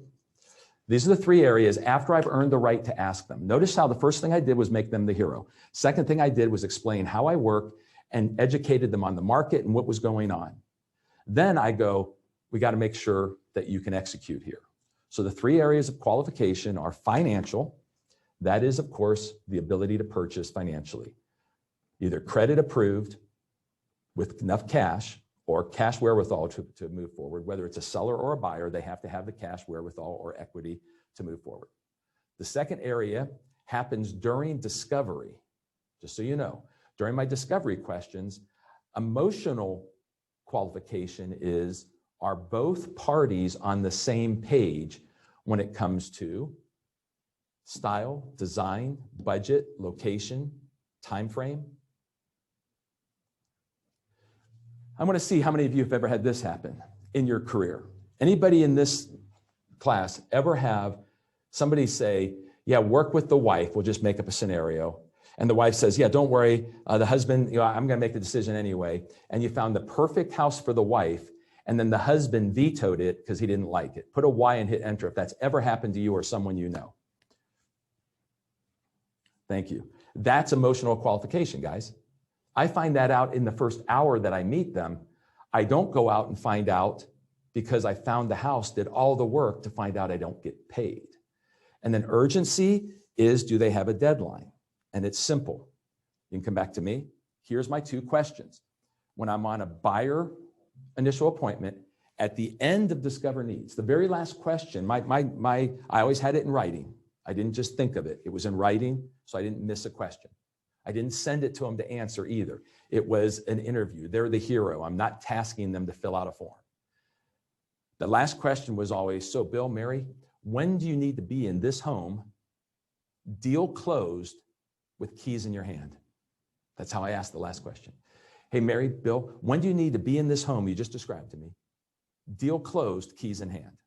These are the 3 areas after I've earned the right to ask them. Notice how the first thing I did was make them the hero. Second thing I did was explain how I work and educated them on the market and what was going on. Then I go, we got to make sure that you can execute here. So the 3 areas of qualification are financial. That is, of course, the ability to purchase financially. Either credit approved with enough cash or cash wherewithal to move forward. Whether it's a seller or a buyer, they have to have the cash wherewithal or equity to move forward. The second area happens during discovery. Just so you know, during my discovery questions, emotional qualification is, are both parties on the same page when it comes to style, design, budget, location, time frame? I want to see how many of you have ever had this happen in your career. Anybody in this class ever have somebody say, yeah, work with the wife, we'll just make up a scenario. And the wife says, yeah, don't worry, the husband, I'm going to make the decision anyway. And you found the perfect house for the wife, and then the husband vetoed it because he didn't like it. Put a Y and hit enter if that's ever happened to you or someone you know. Thank you. That's emotional qualification, guys. I find that out in the first hour that I meet them. I don't go out and find out because I found the house, did all the work to find out I don't get paid. And then urgency is, do they have a deadline? And it's simple. You can come back to me. Here's my 2 questions. When I'm on a buyer initial appointment, at the end of Discover Needs, the very last question, I always had it in writing. I didn't just think of it. It was in writing, so I didn't miss a question. I didn't send it to them to answer either. It was an interview. They're the hero. I'm not tasking them to fill out a form. The last question was always, so Bill, Mary, when do you need to be in this home, deal closed, with keys in your hand? That's how I asked the last question. Hey, Mary, Bill, when do you need to be in this home you just described to me, deal closed, keys in hand?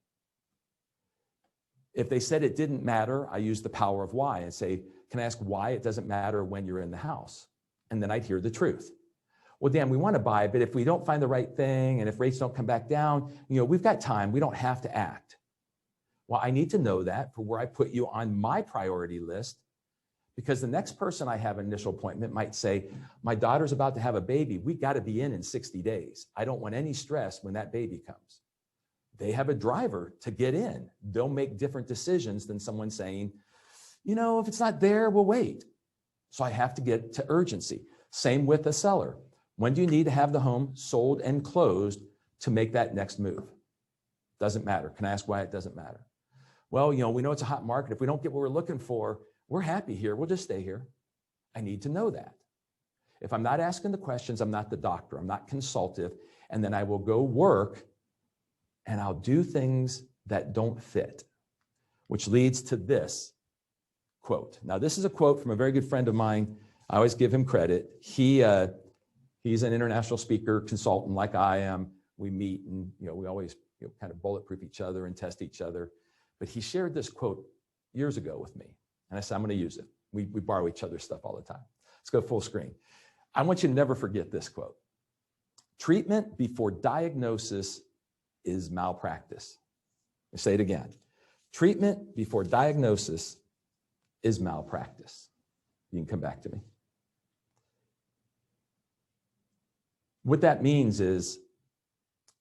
If they said it didn't matter, I use the power of why and say, can I ask why it doesn't matter when you're in the house? And then I'd hear the truth. Well, Dan, we want to buy, but if we don't find the right thing and if rates don't come back down, we've got time. We don't have to act. Well, I need to know that for where I put you on my priority list, because the next person I have an initial appointment might say, my daughter's about to have a baby. We got to be in 60 days. I don't want any stress when that baby comes. They have a driver to get in. They'll make different decisions than someone saying, if it's not there, we'll wait. So I have to get to urgency. Same with a seller. When do you need to have the home sold and closed to make that next move? Doesn't matter. Can I ask why it doesn't matter? Well, we know it's a hot market. If we don't get what we're looking for, we're happy here. We'll just stay here. I need to know that. If I'm not asking the questions, I'm not the doctor. I'm not consultative. And then I will go work and I'll do things that don't fit, which leads to this quote. Now, this is a quote from a very good friend of mine. I always give him credit. He's an international speaker, consultant like I am. We meet and we always kind of bulletproof each other and test each other. But he shared this quote years ago with me. And I said, I'm going to use it. We borrow each other's stuff all the time. Let's go full screen. I want you to never forget this quote. Treatment before diagnosis is malpractice. I'll say it again. Treatment before diagnosis is malpractice. You can come back to me. What that means is,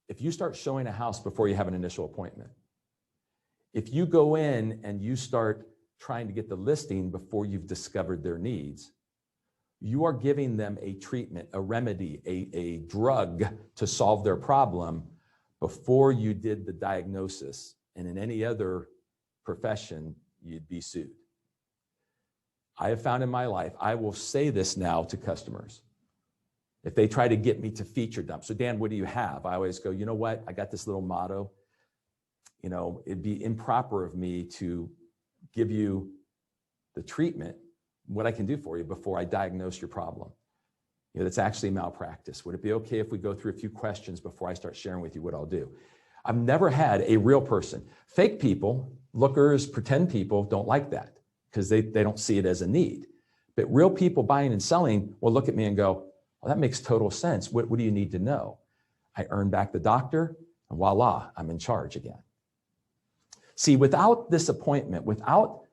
if you start showing a house before you have an initial appointment, if you go in and you start trying to get the listing before you've discovered their needs, you are giving them a treatment, a remedy, a drug to solve their problem before you did the diagnosis. And in any other profession, you'd be sued. I have found in my life, I will say this now to customers. If they try to get me to feature dump, so Dan, what do you have? I always go, you know what? I got this little motto. It'd be improper of me to give you the treatment, what I can do for you before I diagnose your problem. That's actually malpractice. Would it be okay if we go through a few questions before I start sharing with you what I'll do? I've never had a real person. Fake people, lookers, pretend people don't like that because they don't see it as a need. But real people buying and selling will look at me and go, well, that makes total sense. What do you need to know? I earn back the doctor, and voila, I'm in charge again. See, without this appointment, without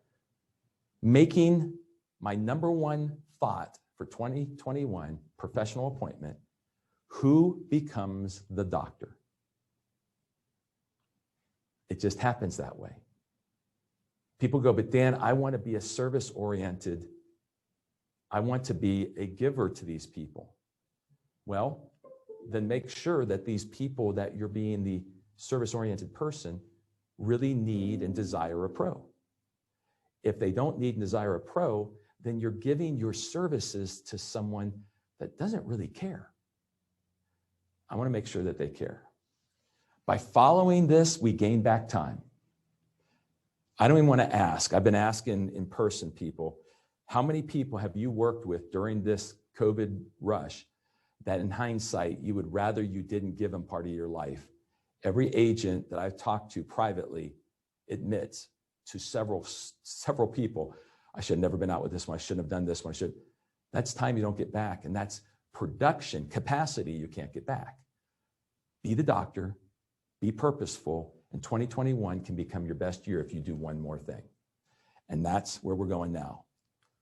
making my number one thought for 2021 professional appointment, who becomes the doctor? It just happens that way. People go, but Dan, I want to be a service-oriented. I want to be a giver to these people. Well, then make sure that these people that you're being the service-oriented person really need and desire a pro. If they don't need and desire a pro, then you're giving your services to someone that doesn't really care. I want to make sure that they care. By following this, we gain back time. I don't even want to ask. I've been asking in person people, how many people have you worked with during this COVID rush that in hindsight, you would rather you didn't give them part of your life? Every agent that I've talked to privately admits to several people, I should have never been out with this one. I shouldn't have done this one. That's time you don't get back. And that's production capacity you can't get back. Be the doctor, be purposeful, and 2021 can become your best year if you do one more thing. And that's where we're going now.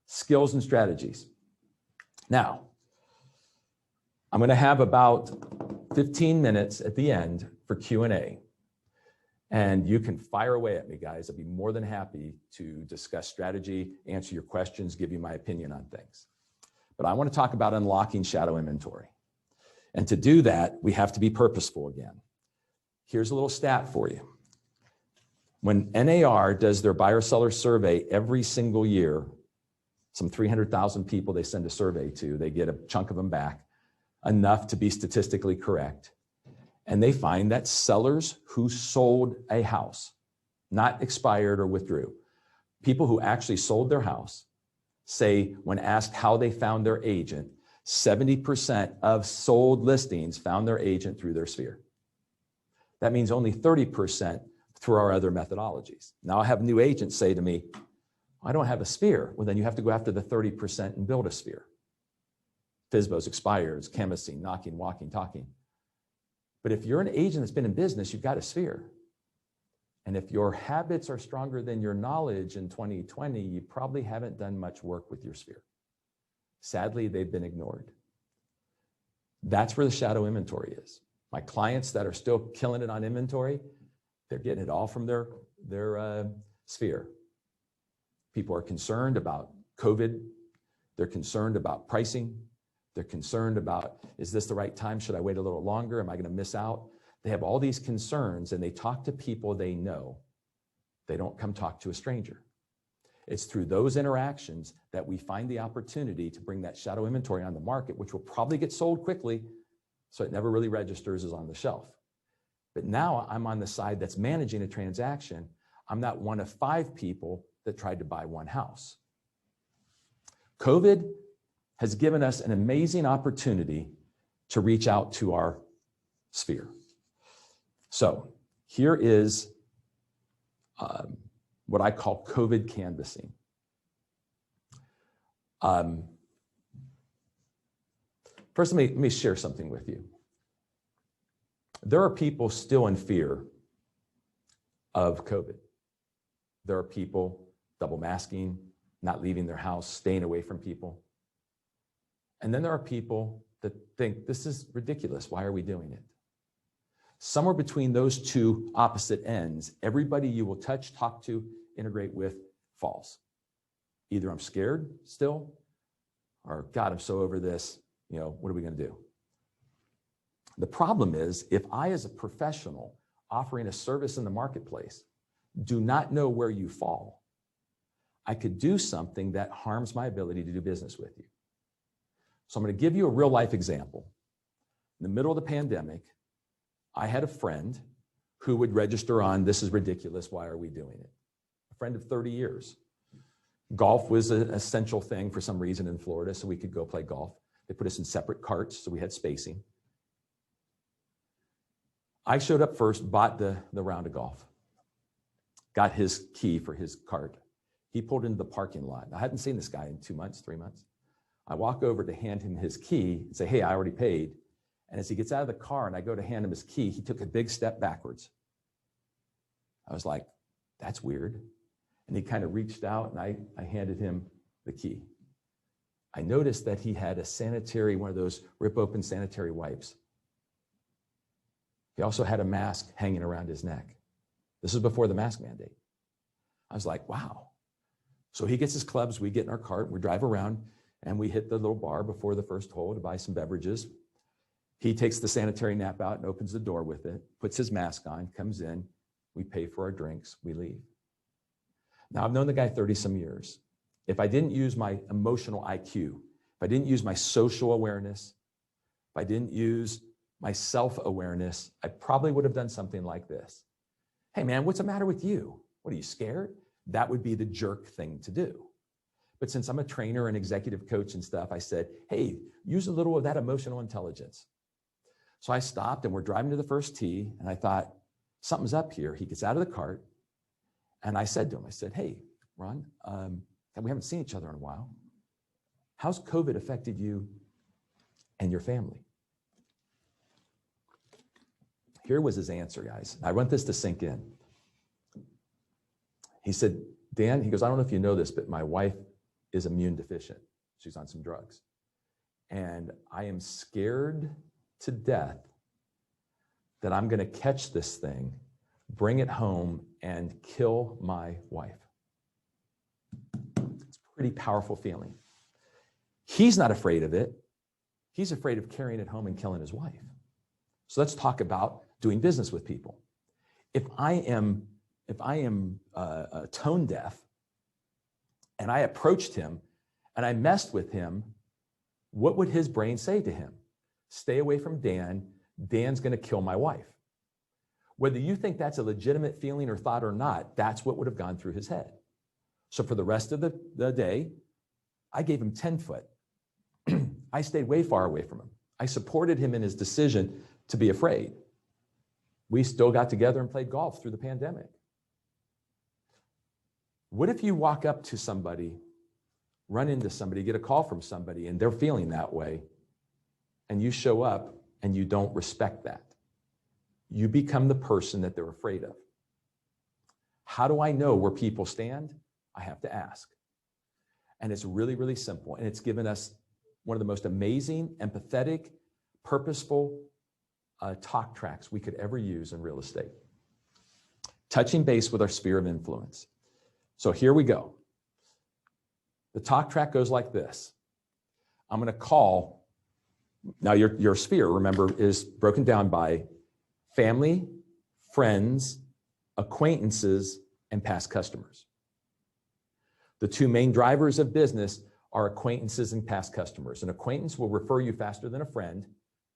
Skills and strategies. Now, I'm going to have about 15 minutes at the end for Q&A. And you can fire away at me, guys. I'd be more than happy to discuss strategy, answer your questions, give you my opinion on things. But I want to talk about unlocking shadow inventory. And to do that, we have to be purposeful again. Here's a little stat for you. When NAR does their buyer-seller survey every single year, some 300,000 people they send a survey to, they get a chunk of them back, enough to be statistically correct. And they find that sellers who sold a house, not expired or withdrew, people who actually sold their house, say when asked how they found their agent, 70% of sold listings found their agent through their sphere. That means only 30% through our other methodologies. Now I have new agents say to me, I don't have a sphere. Well, then you have to go after the 30% and build a sphere. FSBOs, expireds, canvassing, knocking, walking, talking. But if you're an agent that's been in business, you've got a sphere. And if your habits are stronger than your knowledge in 2020, you probably haven't done much work with your sphere. Sadly, they've been ignored. That's where the shadow inventory is. My clients that are still killing it on inventory, they're getting it all from their sphere. People are concerned about COVID. They're concerned about pricing. They're concerned about, is this the right time? Should I wait a little longer? Am I going to miss out? They have all these concerns and they talk to people they know. They don't come talk to a stranger. It's through those interactions that we find the opportunity to bring that shadow inventory on the market, which will probably get sold quickly, so it never really registers as on the shelf. But now I'm on the side that's managing a transaction. I'm not one of 5 people that tried to buy one house. COVID has given us an amazing opportunity to reach out to our sphere. So here is what I call COVID canvassing. First, let me share something with you. There are people still in fear of COVID. There are people double masking, not leaving their house, staying away from people. And then there are people that think this is ridiculous. Why are we doing it? Somewhere between those two opposite ends, everybody you will touch, talk to, integrate with falls. Either I'm scared still, or God, I'm so over this, what are we going to do? The problem is, if I, as a professional offering a service in the marketplace, do not know where you fall, I could do something that harms my ability to do business with you. So I'm going to give you a real life example. In the middle of the pandemic, I had a friend who would register on, this is ridiculous, why are we doing it? A friend of 30 years. Golf was an essential thing for some reason in Florida, so we could go play golf. They put us in separate carts, so we had spacing. I showed up first, bought the round of golf, got his key for his cart. He pulled into the parking lot. I hadn't seen this guy in 2 months, 3 months. I walk over to hand him his key and say, hey, I already paid. And as he gets out of the car and I go to hand him his key, he took a big step backwards. I was like, that's weird. And he kind of reached out and I handed him the key. I noticed that he had one of those rip open sanitary wipes. He also had a mask hanging around his neck. This was before the mask mandate. I was like, wow. So he gets his clubs, we get in our cart, we drive around, and we hit the little bar before the first hole to buy some beverages. He takes the sanitary nap out and opens the door with it, puts his mask on, comes in, we pay for our drinks, we leave. Now, I've known the guy 30 some years. If I didn't use my emotional IQ, if I didn't use my social awareness, if I didn't use my self-awareness, I probably would have done something like this. Hey man, what's the matter with you? What, are you scared? That would be the jerk thing to do. But since I'm a trainer and executive coach and stuff, I said, hey, use a little of that emotional intelligence. So I stopped and we're driving to the first tee and I thought, something's up here. He gets out of the cart and I said to him, I said, hey, Ron, we haven't seen each other in a while. How's COVID affected you and your family? Here was his answer, guys. I want this to sink in. He said, Dan, he goes, I don't know if you know this, but my wife is immune deficient. She's on some drugs. And I am scared to death that I'm going to catch this thing, bring it home, and kill my wife. It's a pretty powerful feeling. He's not afraid of it. He's afraid of carrying it home and killing his wife. So let's talk about doing business with people. If I am tone deaf and I approached him and I messed with him, what would his brain say to him? Stay away from Dan. Dan's going to kill my wife. Whether you think that's a legitimate feeling or thought or not, that's what would have gone through his head. So for the rest of the day, I gave him 10 foot. I stayed way far away from him. I supported him in his decision to be afraid. We still got together and played golf through the pandemic. What if you walk up to somebody, run into somebody, get a call from somebody, and they're feeling that way, and you show up and you don't respect that? You become the person that they're afraid of. How do I know where people stand? I have to ask. And it's really, really simple. And it's given us one of the most amazing, empathetic, purposeful talk tracks we could ever use in real estate. Touching base with our sphere of influence. So here we go. The talk track goes like this. I'm going to call, now your sphere, remember, is broken down by family, friends, acquaintances, and past customers. The two main drivers of business are acquaintances and past customers. An acquaintance will refer you faster than a friend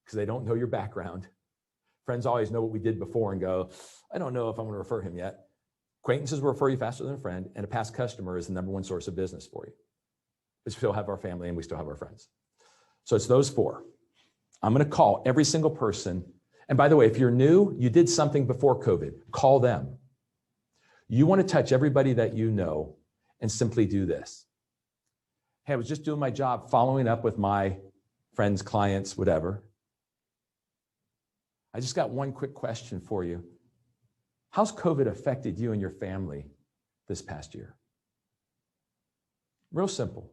because they don't know your background. Friends always know what we did before and go, I don't know if I'm going to refer him yet. Acquaintances will refer you faster than a friend, and a past customer is the number one source of business for you. We still have our family and we still have our friends. So it's those four. I'm going to call every single person. And by the way, if you're new, you did something before COVID, call them. You want to touch everybody that you know and simply do this. Hey, I was just doing my job following up with my friends, clients, whatever. I just got one quick question for you. How's COVID affected you and your family this past year? Real simple.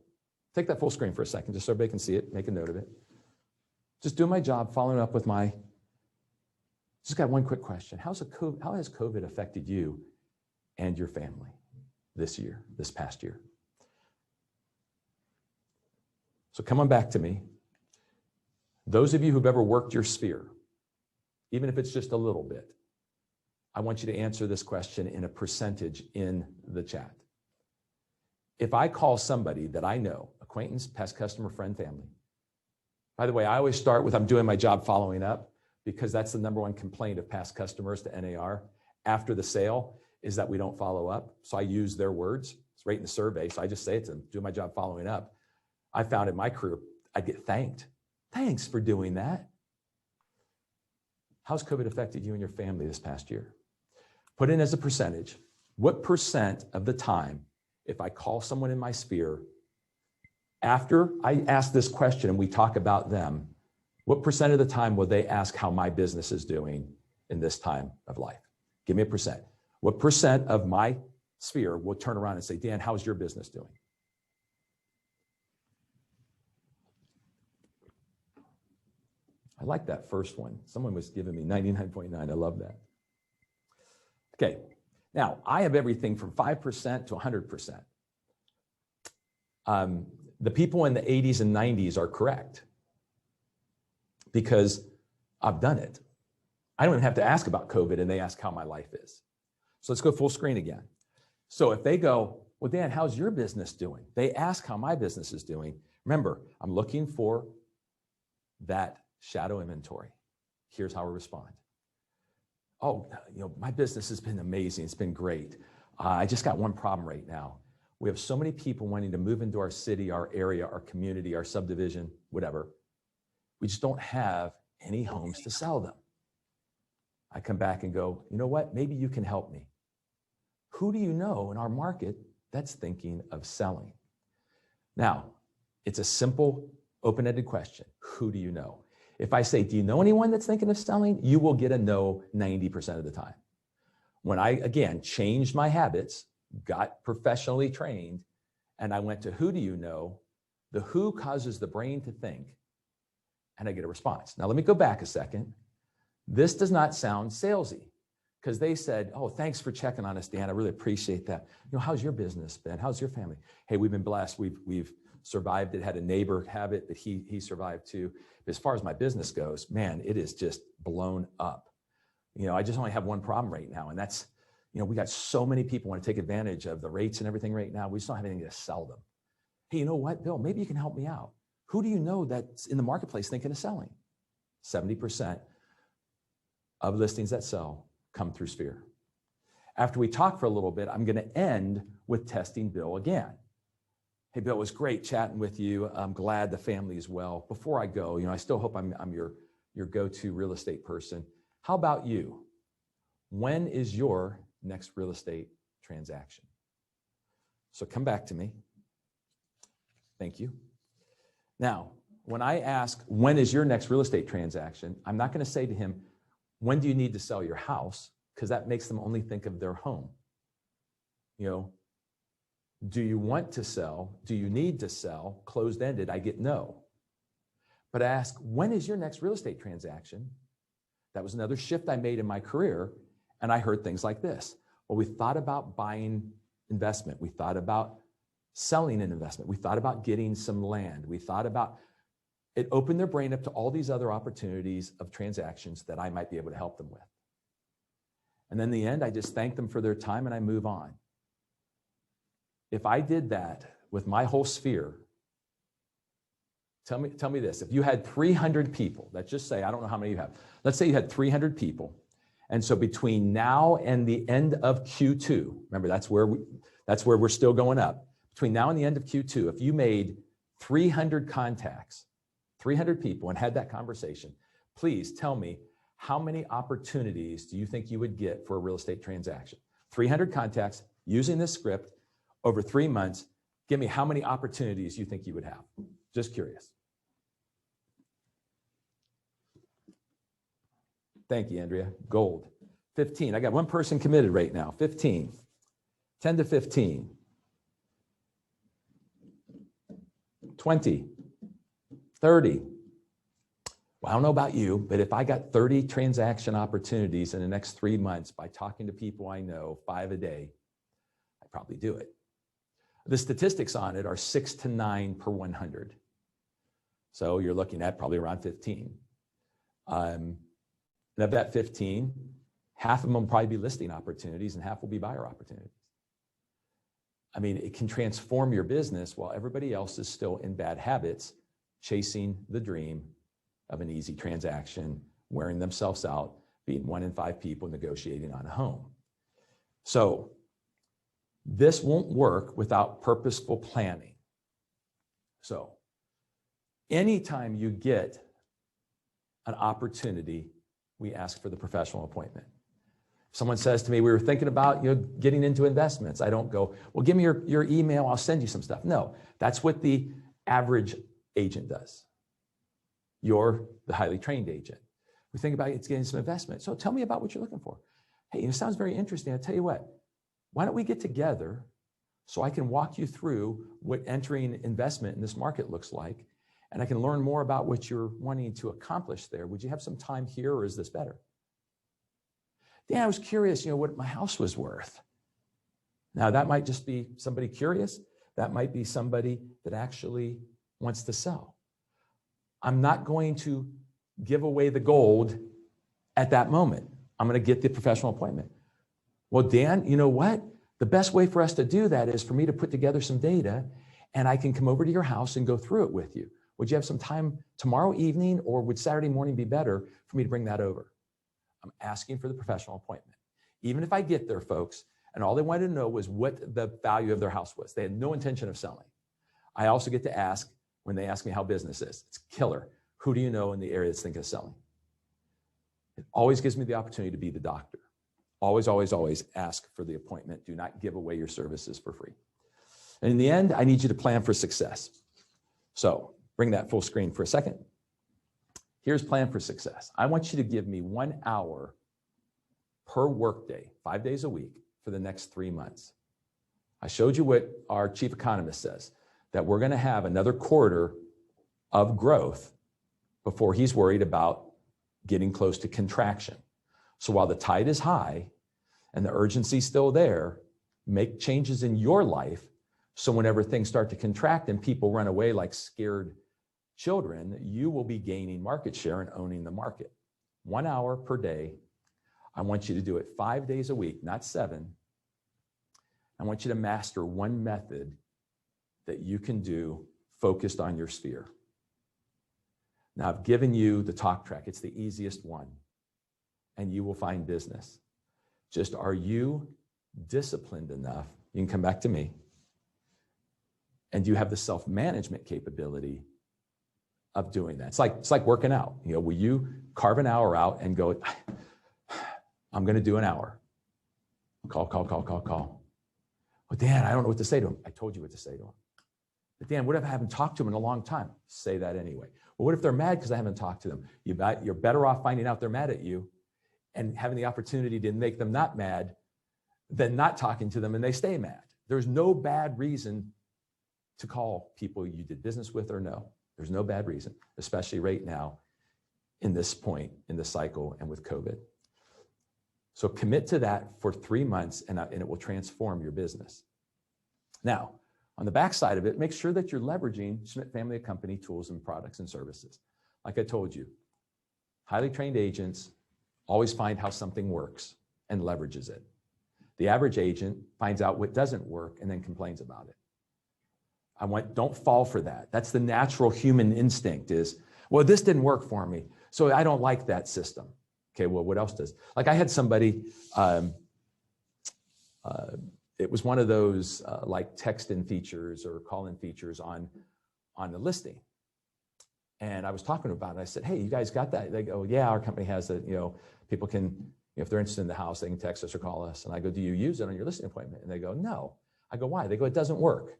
Take that full screen for a second, just so everybody can see it, make a note of it. Just doing my job, following up with just got one quick question. How has COVID affected you and your family this past year? So come on back to me. Those of you who've ever worked your sphere, even if it's just a little bit, I want you to answer this question in a percentage in the chat. If I call somebody that I know, acquaintance, past customer, friend, family. By the way, I always start with I'm doing my job following up, because that's the number one complaint of past customers to NAR after the sale is that we don't follow up. So I use their words. It's right in the survey. So I just say it to them, do my job following up. I found in my career, I get thanked. Thanks for doing that. how's COVID affected you and your family this past year? Put in as a percentage, what percent of the time, if I call someone in my sphere, after I ask this question and we talk about them, what percent of the time will they ask how my business is doing in this time of life? Give me a percent. What percent of my sphere will turn around and say, Dan, how's your business doing? I like that first one. Someone was giving me 99.9. I love that. Okay. Now, I have everything from 5% to 100%. The people in the 80s and 90s are correct because I've done it. I don't even have to ask about COVID and they ask how my life is. So let's go full screen again. So if they go, well, Dan, how's your business doing? They ask how my business is doing. Remember, I'm looking for that shadow inventory. Here's how I respond. Oh, my business has been amazing. It's been great. I just got one problem right now. We have so many people wanting to move into our city, our area, our community, our subdivision, whatever. We just don't have any homes to sell them. I come back and go, you know what? Maybe you can help me. Who do you know in our market that's thinking of selling? Now, it's a simple, open-ended question. Who do you know? If I say, do you know anyone that's thinking of selling? You will get a no 90% of the time. When I, again, changed my habits, got professionally trained, and I went to who do you know, the who causes the brain to think, and I get a response. Now, let me go back a second. This does not sound salesy because they said, oh, thanks for checking on us, Dan. I really appreciate that. How's your business been? How's your family? Hey, we've been blessed. We've survived it, had a neighbor have it that he survived too. But as far as my business goes, man, it is just blown up. I just only have one problem right now, and that's, we got so many people want to take advantage of the rates and everything right now. We just don't have anything to sell them. Hey, you know what, Bill, maybe you can help me out. Who do you know that's in the marketplace thinking of selling? 70% of listings that sell come through Sphere. After we talk for a little bit, I'm going to end with testing Bill again. Hey, Bill, it was great chatting with you. I'm glad the family is well. Before I go, I still hope I'm your go-to real estate person. How about you? When is your next real estate transaction? So come back to me. Thank you. Now, when I ask, when is your next real estate transaction? I'm not going to say to him, when do you need to sell your house? Because that makes them only think of their home. Do you want to sell? Do you need to sell? Closed-ended, I get no. But I ask, when is your next real estate transaction? That was another shift I made in my career, and I heard things like this. Well, we thought about buying investment. We thought about selling an investment. We thought about getting some land. We thought about it. Opened their brain up to all these other opportunities of transactions that I might be able to help them with. And then in the end, I just thank them for their time and I move on. If I did that with my whole sphere, tell me this. If you had 300 people, let's just say, I don't know how many you have. Let's say you had 300 people. And so between now and the end of Q2, remember that's where we're still going up. Between now and the end of Q2, if you made 300 contacts, 300 people and had that conversation, please tell me how many opportunities do you think you would get for a real estate transaction? 300 contacts using this script over 3 months. Give me how many opportunities you think you would have. Just curious. Thank you, Andrea. Gold. 15. I got one person committed right now. 15. 10 to 15. 20. 30. Well, I don't know about you, but if I got 30 transaction opportunities in the next 3 months by talking to people I know 5 a day, I'd probably do it. The statistics on it are 6 to 9 per 100. So you're looking at probably around 15. And of that 15, half of them will probably be listing opportunities and half will be buyer opportunities. I mean, it can transform your business while everybody else is still in bad habits, chasing the dream of an easy transaction, wearing themselves out, being 1 in 5 people negotiating on a home. So this won't work without purposeful planning. So anytime you get an opportunity, we ask for the professional appointment. If someone says to me, we were thinking about getting into investments, I don't go, well, give me your email, I'll send you some stuff. No, that's what the average agent does. You're the highly trained agent. We think about it's getting some investment. So tell me about what you're looking for. Hey, it sounds very interesting. I'll tell you what, why don't we get together so I can walk you through what entering investment in this market looks like, and I can learn more about what you're wanting to accomplish there. Would you have some time here, or is this better? Dan, I was curious, what my house was worth. Now, that might just be somebody curious. That might be somebody that actually wants to sell. I'm not going to give away the gold at that moment. I'm going to get the professional appointment. Well, Dan, you know what? The best way for us to do that is for me to put together some data, and I can come over to your house and go through it with you. Would you have some time tomorrow evening, or would Saturday morning be better for me to bring that over? I'm asking for the professional appointment. Even if I get there, folks, and all they wanted to know was what the value of their house was. They had no intention of selling. I also get to ask, when they ask me how business is, it's killer. Who do you know in the area that's thinking of selling? It always gives me the opportunity to be the doctor. Always, always, always ask for the appointment. Do not give away your services for free. And in the end, I need you to plan for success. So bring that full screen for a second. Here's plan for success. I want you to give me 1 hour per workday, 5 days a week for the next 3 months. I showed you what our chief economist says, that we're going to have another quarter of growth before he's worried about getting close to contraction. So while the tide is high and the urgency is still there, make changes in your life so whenever things start to contract and people run away like scared children, you will be gaining market share and owning the market. 1 hour per day. I want you to do it 5 days a week, not 7. I want you to master one method that you can do focused on your sphere. Now, I've given you the talk track. It's the easiest one, and you will find business. Just, are you disciplined enough? You can come back to me. And do you have the self-management capability of doing that? It's like working out. Will you carve an hour out and go, I'm going to do an hour. Call. Well, Dan, I don't know what to say to him. I told you what to say to him. But Dan, what if I haven't talked to him in a long time? Say that anyway. Well, what if they're mad because I haven't talked to them? You're better off finding out they're mad at you and having the opportunity to make them not mad than not talking to them and they stay mad. There's no bad reason to call people you did business with or no. There's no bad reason, especially right now in this point in the cycle and with COVID. So commit to that for 3 months and it will transform your business. Now, on the backside of it, make sure that you're leveraging Schmidt Family of Company tools and products and services. Like I told you, highly trained agents always find how something works and leverages it. The average agent finds out what doesn't work and then complains about it. Don't fall for that. That's the natural human instinct is, well, this didn't work for me, so I don't like that system. Okay, well, what else does? Like I had somebody, it was one of those like text-in features or call-in features on the listing. And I was talking about it. I said, hey, you guys got that? They go, yeah, our company has it. People can, if they're interested in the house, they can text us or call us. And I go, do you use it on your listing appointment? And they go, no. I go, why? They go, it doesn't work.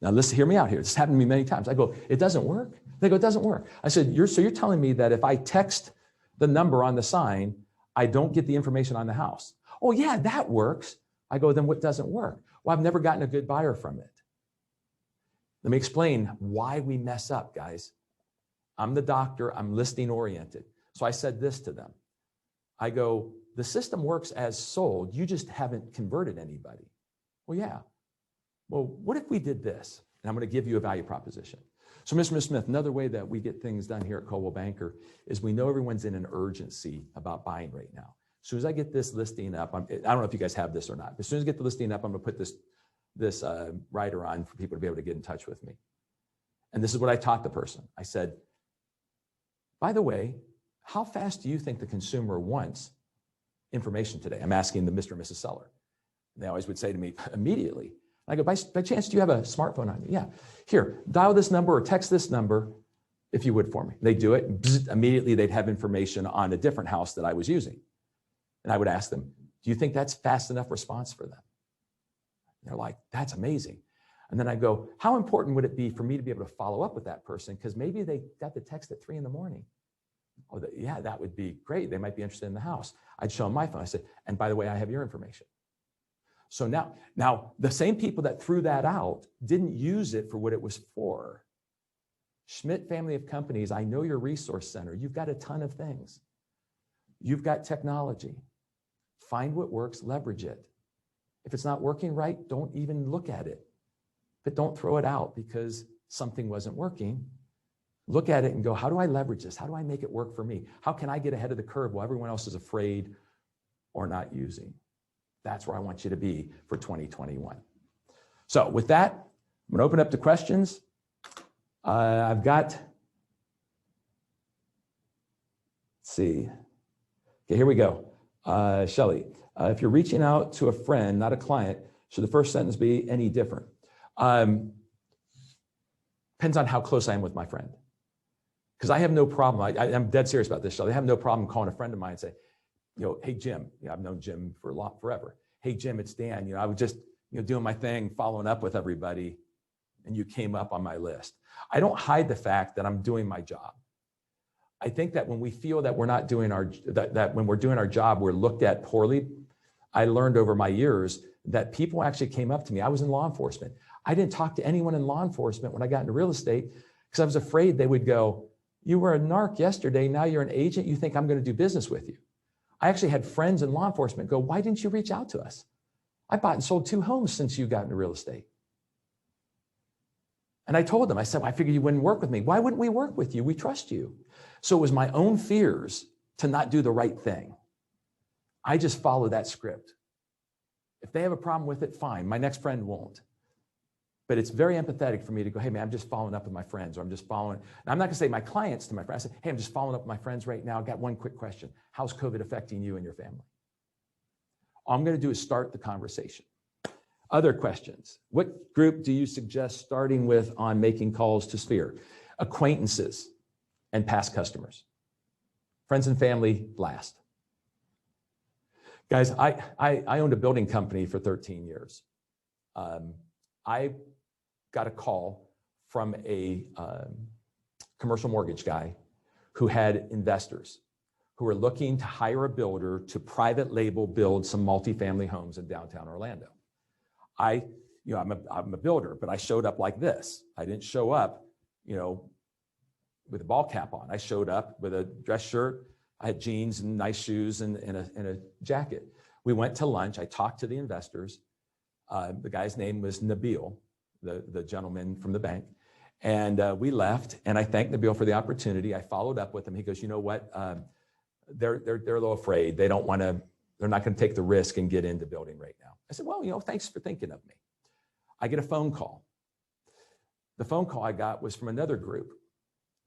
Now, listen, hear me out here. This happened to me many times. I go, it doesn't work? They go, it doesn't work. I said, so you're telling me that if I text the number on the sign, I don't get the information on the house? Oh, yeah, that works. I go, then what doesn't work? Well, I've never gotten a good buyer from it. Let me explain why we mess up, guys. I'm the doctor. I'm listing oriented. So I said this to them. I go, the system works as sold. You just haven't converted anybody. Well, yeah. Well, what if we did this? And I'm going to give you a value proposition. So, Mr. Smith, another way that we get things done here at Coldwell Banker is we know everyone's in an urgency about buying right now. As soon as I get this listing up, I don't know if you guys have this or not. As soon as I get the listing up, I'm going to put this rider on for people to be able to get in touch with me. And this is what I taught the person. I said, by the way, how fast do you think the consumer wants information today? I'm asking the Mr. and Mrs. Seller. And they always would say to me, immediately. I go, by chance, do you have a smartphone on you? Yeah. Here, dial this number or text this number. if you would for me. They'd do it, bzz, immediately they'd have information on a different house that I was using. And I would ask them, do you think that's fast enough response for them? And they're like, that's amazing. And then I go, how important would it be for me to be able to follow up with that person? Because maybe they got the text at 3 a.m. Oh, yeah, that would be great. They might be interested in the house. I'd show them my phone. I said, and by the way, I have your information. So now the same people that threw that out didn't use it for what it was for. Schmidt family of companies, I know your resource center. You've got a ton of things. You've got technology. Find what works, leverage it. If it's not working right, don't even look at it. But don't throw it out because something wasn't working. Look at it and go, how do I leverage this? How do I make it work for me? How can I get ahead of the curve while everyone else is afraid or not using? That's where I want you to be for 2021. So with that, I'm going to open up to questions. I've got, let's see. Okay, here we go. Shelly, if you're reaching out to a friend, not a client, should the first sentence be any different? Depends on how close I am with my friend. Because I have no problem. I'm dead serious about this, Shelly. I have no problem calling a friend of mine and say, hey, Jim, I've known Jim forever. Hey, Jim, it's Dan. I was just, doing my thing, following up with everybody, and you came up on my list. I don't hide the fact that I'm doing my job. I think that when we feel that we're not doing that when we're doing our job, we're looked at poorly. I learned over my years that people actually came up to me. I was in law enforcement. I didn't talk to anyone in law enforcement when I got into real estate because I was afraid they would go, you were a narc yesterday, now you're an agent, you think I'm going to do business with you. I actually had friends in law enforcement go, why didn't you reach out to us? I bought and sold 2 homes since you got into real estate. And I told them, I said, I figured you wouldn't work with me. Why wouldn't we work with you? We trust you. So it was my own fears to not do the right thing. I just follow that script. If they have a problem with it, fine. My next friend won't. But it's very empathetic for me to go, hey, man, I'm just following up with my friends, or I'm just following. And I'm not going to say my clients to my friends. I say, hey, I'm just following up with my friends right now. I got one quick question. How's COVID affecting you and your family? All I'm going to do is start the conversation. Other questions. What group do you suggest starting with on making calls to Sphere? Acquaintances and past customers. Friends and family last. Guys, I owned a building company for 13 years. I got a call from a commercial mortgage guy who had investors who were looking to hire a builder to private label build some multifamily homes in downtown Orlando. I'm a builder, but I showed up like this. I didn't show up, with a ball cap on. I showed up with a dress shirt. I had jeans and nice shoes and a jacket. We went to lunch. I talked to the investors. The guy's name was Nabil, the gentleman from the bank. And we left, and I thanked Nabil for the opportunity. I followed up with him. He goes, you know what? They're a little afraid. They're not going to take the risk and get into building right now. I said, well, thanks for thinking of me. I get a phone call. The phone call I got was from another group.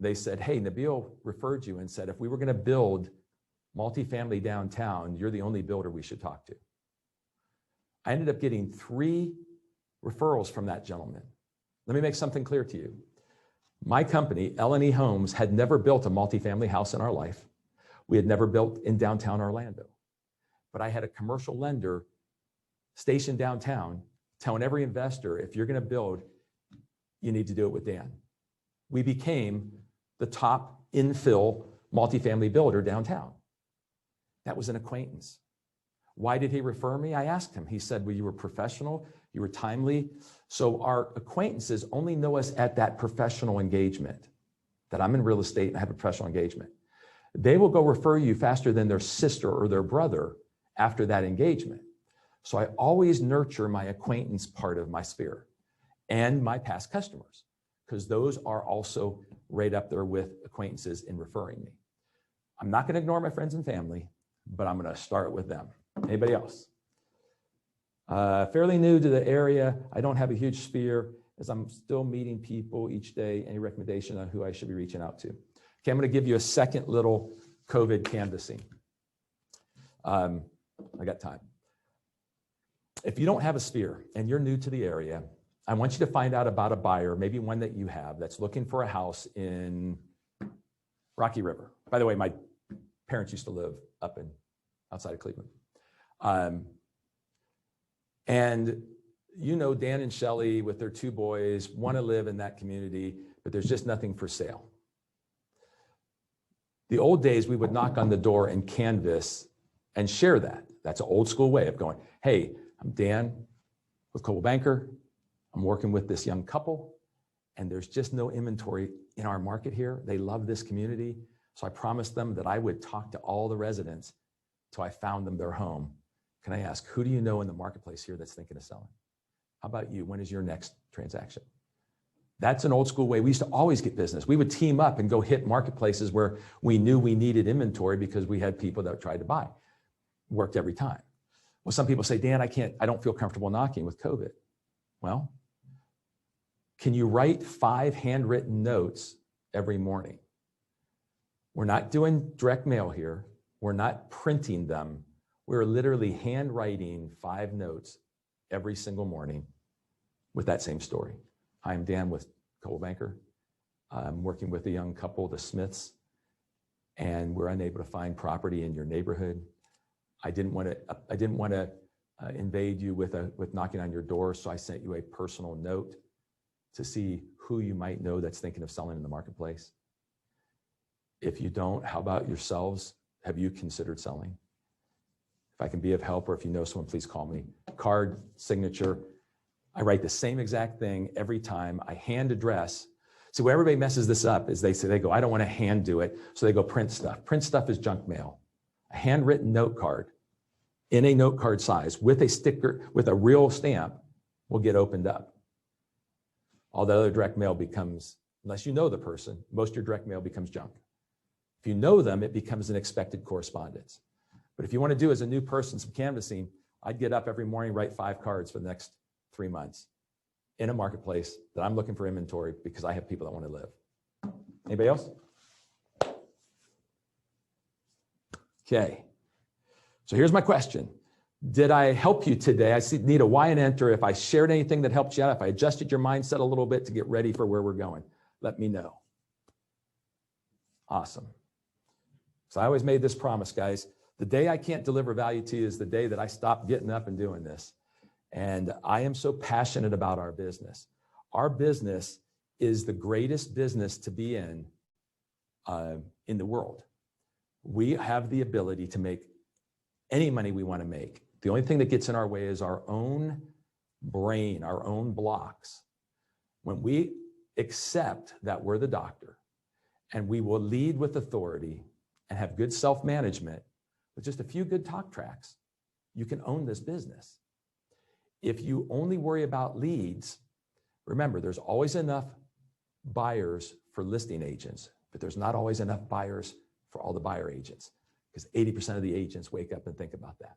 They said, hey, Nabil referred you and said, if we were going to build multifamily downtown, you're the only builder we should talk to. I ended up getting 3 referrals from that gentleman. Let me make something clear to you. My company, L&E Homes, had never built a multifamily house in our life. We had never built in downtown Orlando. But I had a commercial lender stationed downtown telling every investor, if you're going to build, you need to do it with Dan. We became the top infill multifamily builder downtown. That was an acquaintance. Why did he refer me? I asked him. He said, well, you were professional, you were timely. So our acquaintances only know us at that professional engagement, that I'm in real estate and I have a professional engagement. They will go refer you faster than their sister or their brother after that engagement. So I always nurture my acquaintance part of my sphere and my past customers, because those are also right up there with acquaintances in referring me. I'm not going to ignore my friends and family, but I'm going to start with them. Anybody else? Fairly new to the area. I don't have a huge sphere as I'm still meeting people each day. Any recommendation on who I should be reaching out to? Okay, I'm going to give you a second little COVID canvassing. I got time. If you don't have a sphere and you're new to the area, I want you to find out about a buyer, maybe one that you have, that's looking for a house in Rocky River. By the way, my parents used to live up in outside of Cleveland. And you know, Dan and Shelly with their 2 boys want to live in that community, but there's just nothing for sale. The old days, we would knock on the door and canvas and share that. That's an old school way of going, hey, I'm Dan with Coldwell Banker. I'm working with this young couple, and there's just no inventory in our market here. They love this community. So I promised them that I would talk to all the residents till I found them their home. Can I ask, who do you know in the marketplace here that's thinking of selling? How about you? When is your next transaction? That's an old school way. We used to always get business. We would team up and go hit marketplaces where we knew we needed inventory because we had people that tried to buy. Worked every time. Well, some people say, Dan, I don't feel comfortable knocking with COVID. Well, can you write 5 handwritten notes every morning? We're not doing direct mail here. We're not printing them. We're literally handwriting 5 notes every single morning with that same story. Hi, I'm Dan with Coldwell Banker. I'm working with a young couple, the Smiths, and we're unable to find property in your neighborhood. I didn't want to invade you with knocking on your door, so I sent you a personal note to see who you might know that's thinking of selling in the marketplace. If you don't, how about yourselves? Have you considered selling? If I can be of help, or if you know someone, please call me. Card, signature. I write the same exact thing every time. I hand address. See, where everybody messes this up is they go, I don't want to hand do it. So they go print stuff. Print stuff is junk mail. A handwritten note card in a note card size with a sticker, with a real stamp, will get opened up. All the other direct mail becomes, unless you know the person, most of your direct mail becomes junk. If you know them, it becomes an expected correspondence. But if you want to do as a new person some canvassing, I'd get up every morning, write 5 cards for the next 3 months in a marketplace that I'm looking for inventory because I have people that want to live. Anybody else? Okay. So here's my question. Did I help you today? I need a Y and enter. If I shared anything that helped you out, if I adjusted your mindset a little bit to get ready for where we're going, let me know. Awesome. So I always made this promise, guys. The day I can't deliver value to you is the day that I stop getting up and doing this. And I am so passionate about our business. Our business is the greatest business to be in the world. We have the ability to make any money we want to make. The only thing that gets in our way is our own brain, our own blocks. When we accept that we're the doctor and we will lead with authority and have good self-management with just a few good talk tracks, you can own this business. If you only worry about leads, remember, there's always enough buyers for listing agents, but there's not always enough buyers for all the buyer agents, because 80% of the agents wake up and think about that.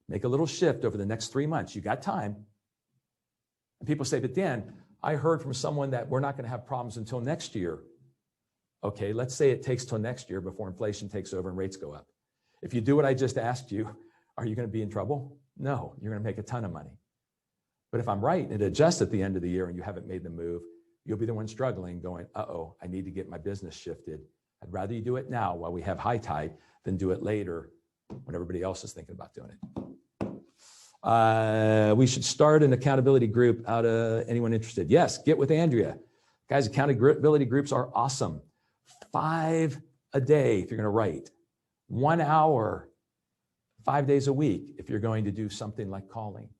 Make a little shift over the next 3 months. You got time. And people say, but Dan, I heard from someone that we're not going to have problems until next year. Okay, let's say it takes till next year before inflation takes over and rates go up. If you do what I just asked you, are you going to be in trouble? No, you're going to make a ton of money. But if I'm right and it adjusts at the end of the year and you haven't made the move, you'll be the one struggling going, uh-oh, I need to get my business shifted. I'd rather you do it now while we have high tide than do it later when everybody else is thinking about doing it. We should start an accountability group out of anyone interested. Yes, get with Andrea. Guys, accountability groups are awesome. 5 a day if you're going to write. 1 hour, 5 days a week if you're going to do something like calling.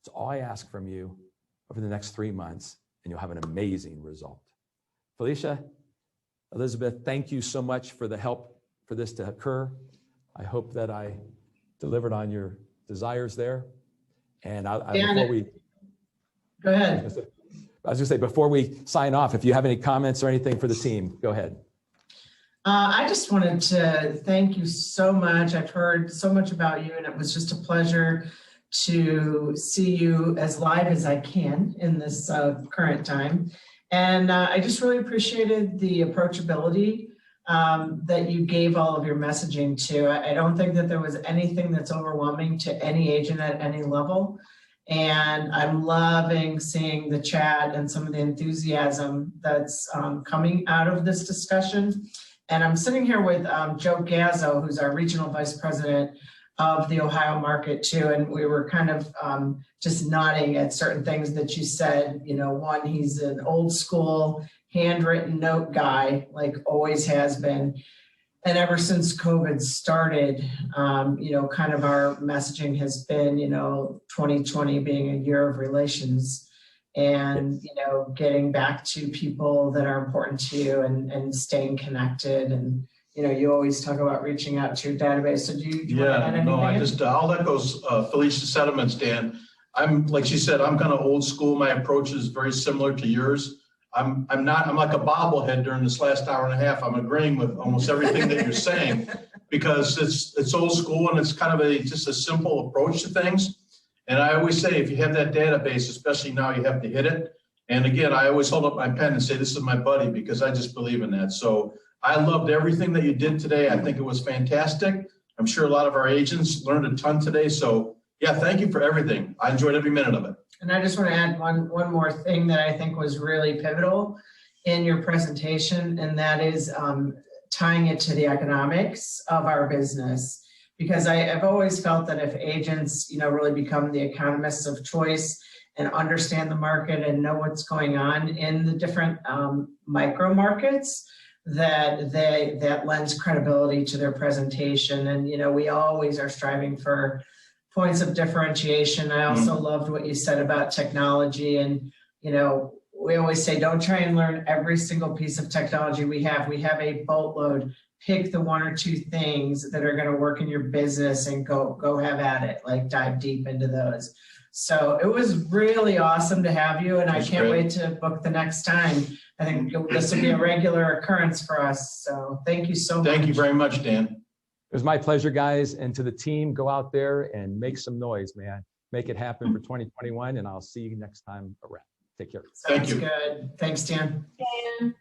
It's all I ask from you over the next 3 months, and you'll have an amazing result. Felicia, Elizabeth, thank you so much for the help for this to occur. I hope that I delivered on your desires there. And before we go ahead. I was going to say, before we sign off, if you have any comments or anything for the team, go ahead. I just wanted to thank you so much. I've heard so much about you, and it was just a pleasure to see you as live as I can in this current time. And I just really appreciated the approachability that you gave all of your messaging to. I don't think that there was anything that's overwhelming to any agent at any level. And I'm loving seeing the chat and some of the enthusiasm that's coming out of this discussion. And I'm sitting here with Joe Gazzo, who's our regional vice president of the Ohio market too. And we were kind of just nodding at certain things that you said. You know, one, he's an old school handwritten note guy, like always has been. And ever since COVID started, you know, kind of our messaging has been, you know, 2020 being a year of relations and, you know, getting back to people that are important to you and staying connected. And, you know, you always talk about reaching out to your database. So do you want to add anything? No, I'll echo Felicia's sentiments, Dan. I'm, like she said, I'm kind of old school. My approach is very similar to yours. I'm like a bobblehead during this last hour and a half. I'm agreeing with almost everything that you're saying because it's old school and it's kind of just a simple approach to things. And I always say, if you have that database, especially now, you have to hit it. And again, I always hold up my pen and say, this is my buddy, because I just believe in that. So I loved everything that you did today. I think it was fantastic. I'm sure a lot of our agents learned a ton today. So yeah, thank you for everything. I enjoyed every minute of it. And I just want to add one more thing that I think was really pivotal in your presentation, and that is tying it to the economics of our business. Because I've always felt that if agents, you know, really become the economists of choice and understand the market and know what's going on in the different micro markets, that lends credibility to their presentation. And, you know, we always are striving for points of differentiation. I also loved what you said about technology. And, you know, we always say, don't try and learn every single piece of technology we have. We have a boatload. Pick the one or two things that are going to work in your business and go have at it, like dive deep into those. So it was really awesome to have you. And I can't wait to book the next time. I think this will be a regular occurrence for us. So thank you so much. Thank you very much, Dan. It was my pleasure, guys. And to the team, go out there and make some noise, man. Make it happen for 2021. And I'll see you next time around. Take care. Sounds good. Thanks, Dan. Dan.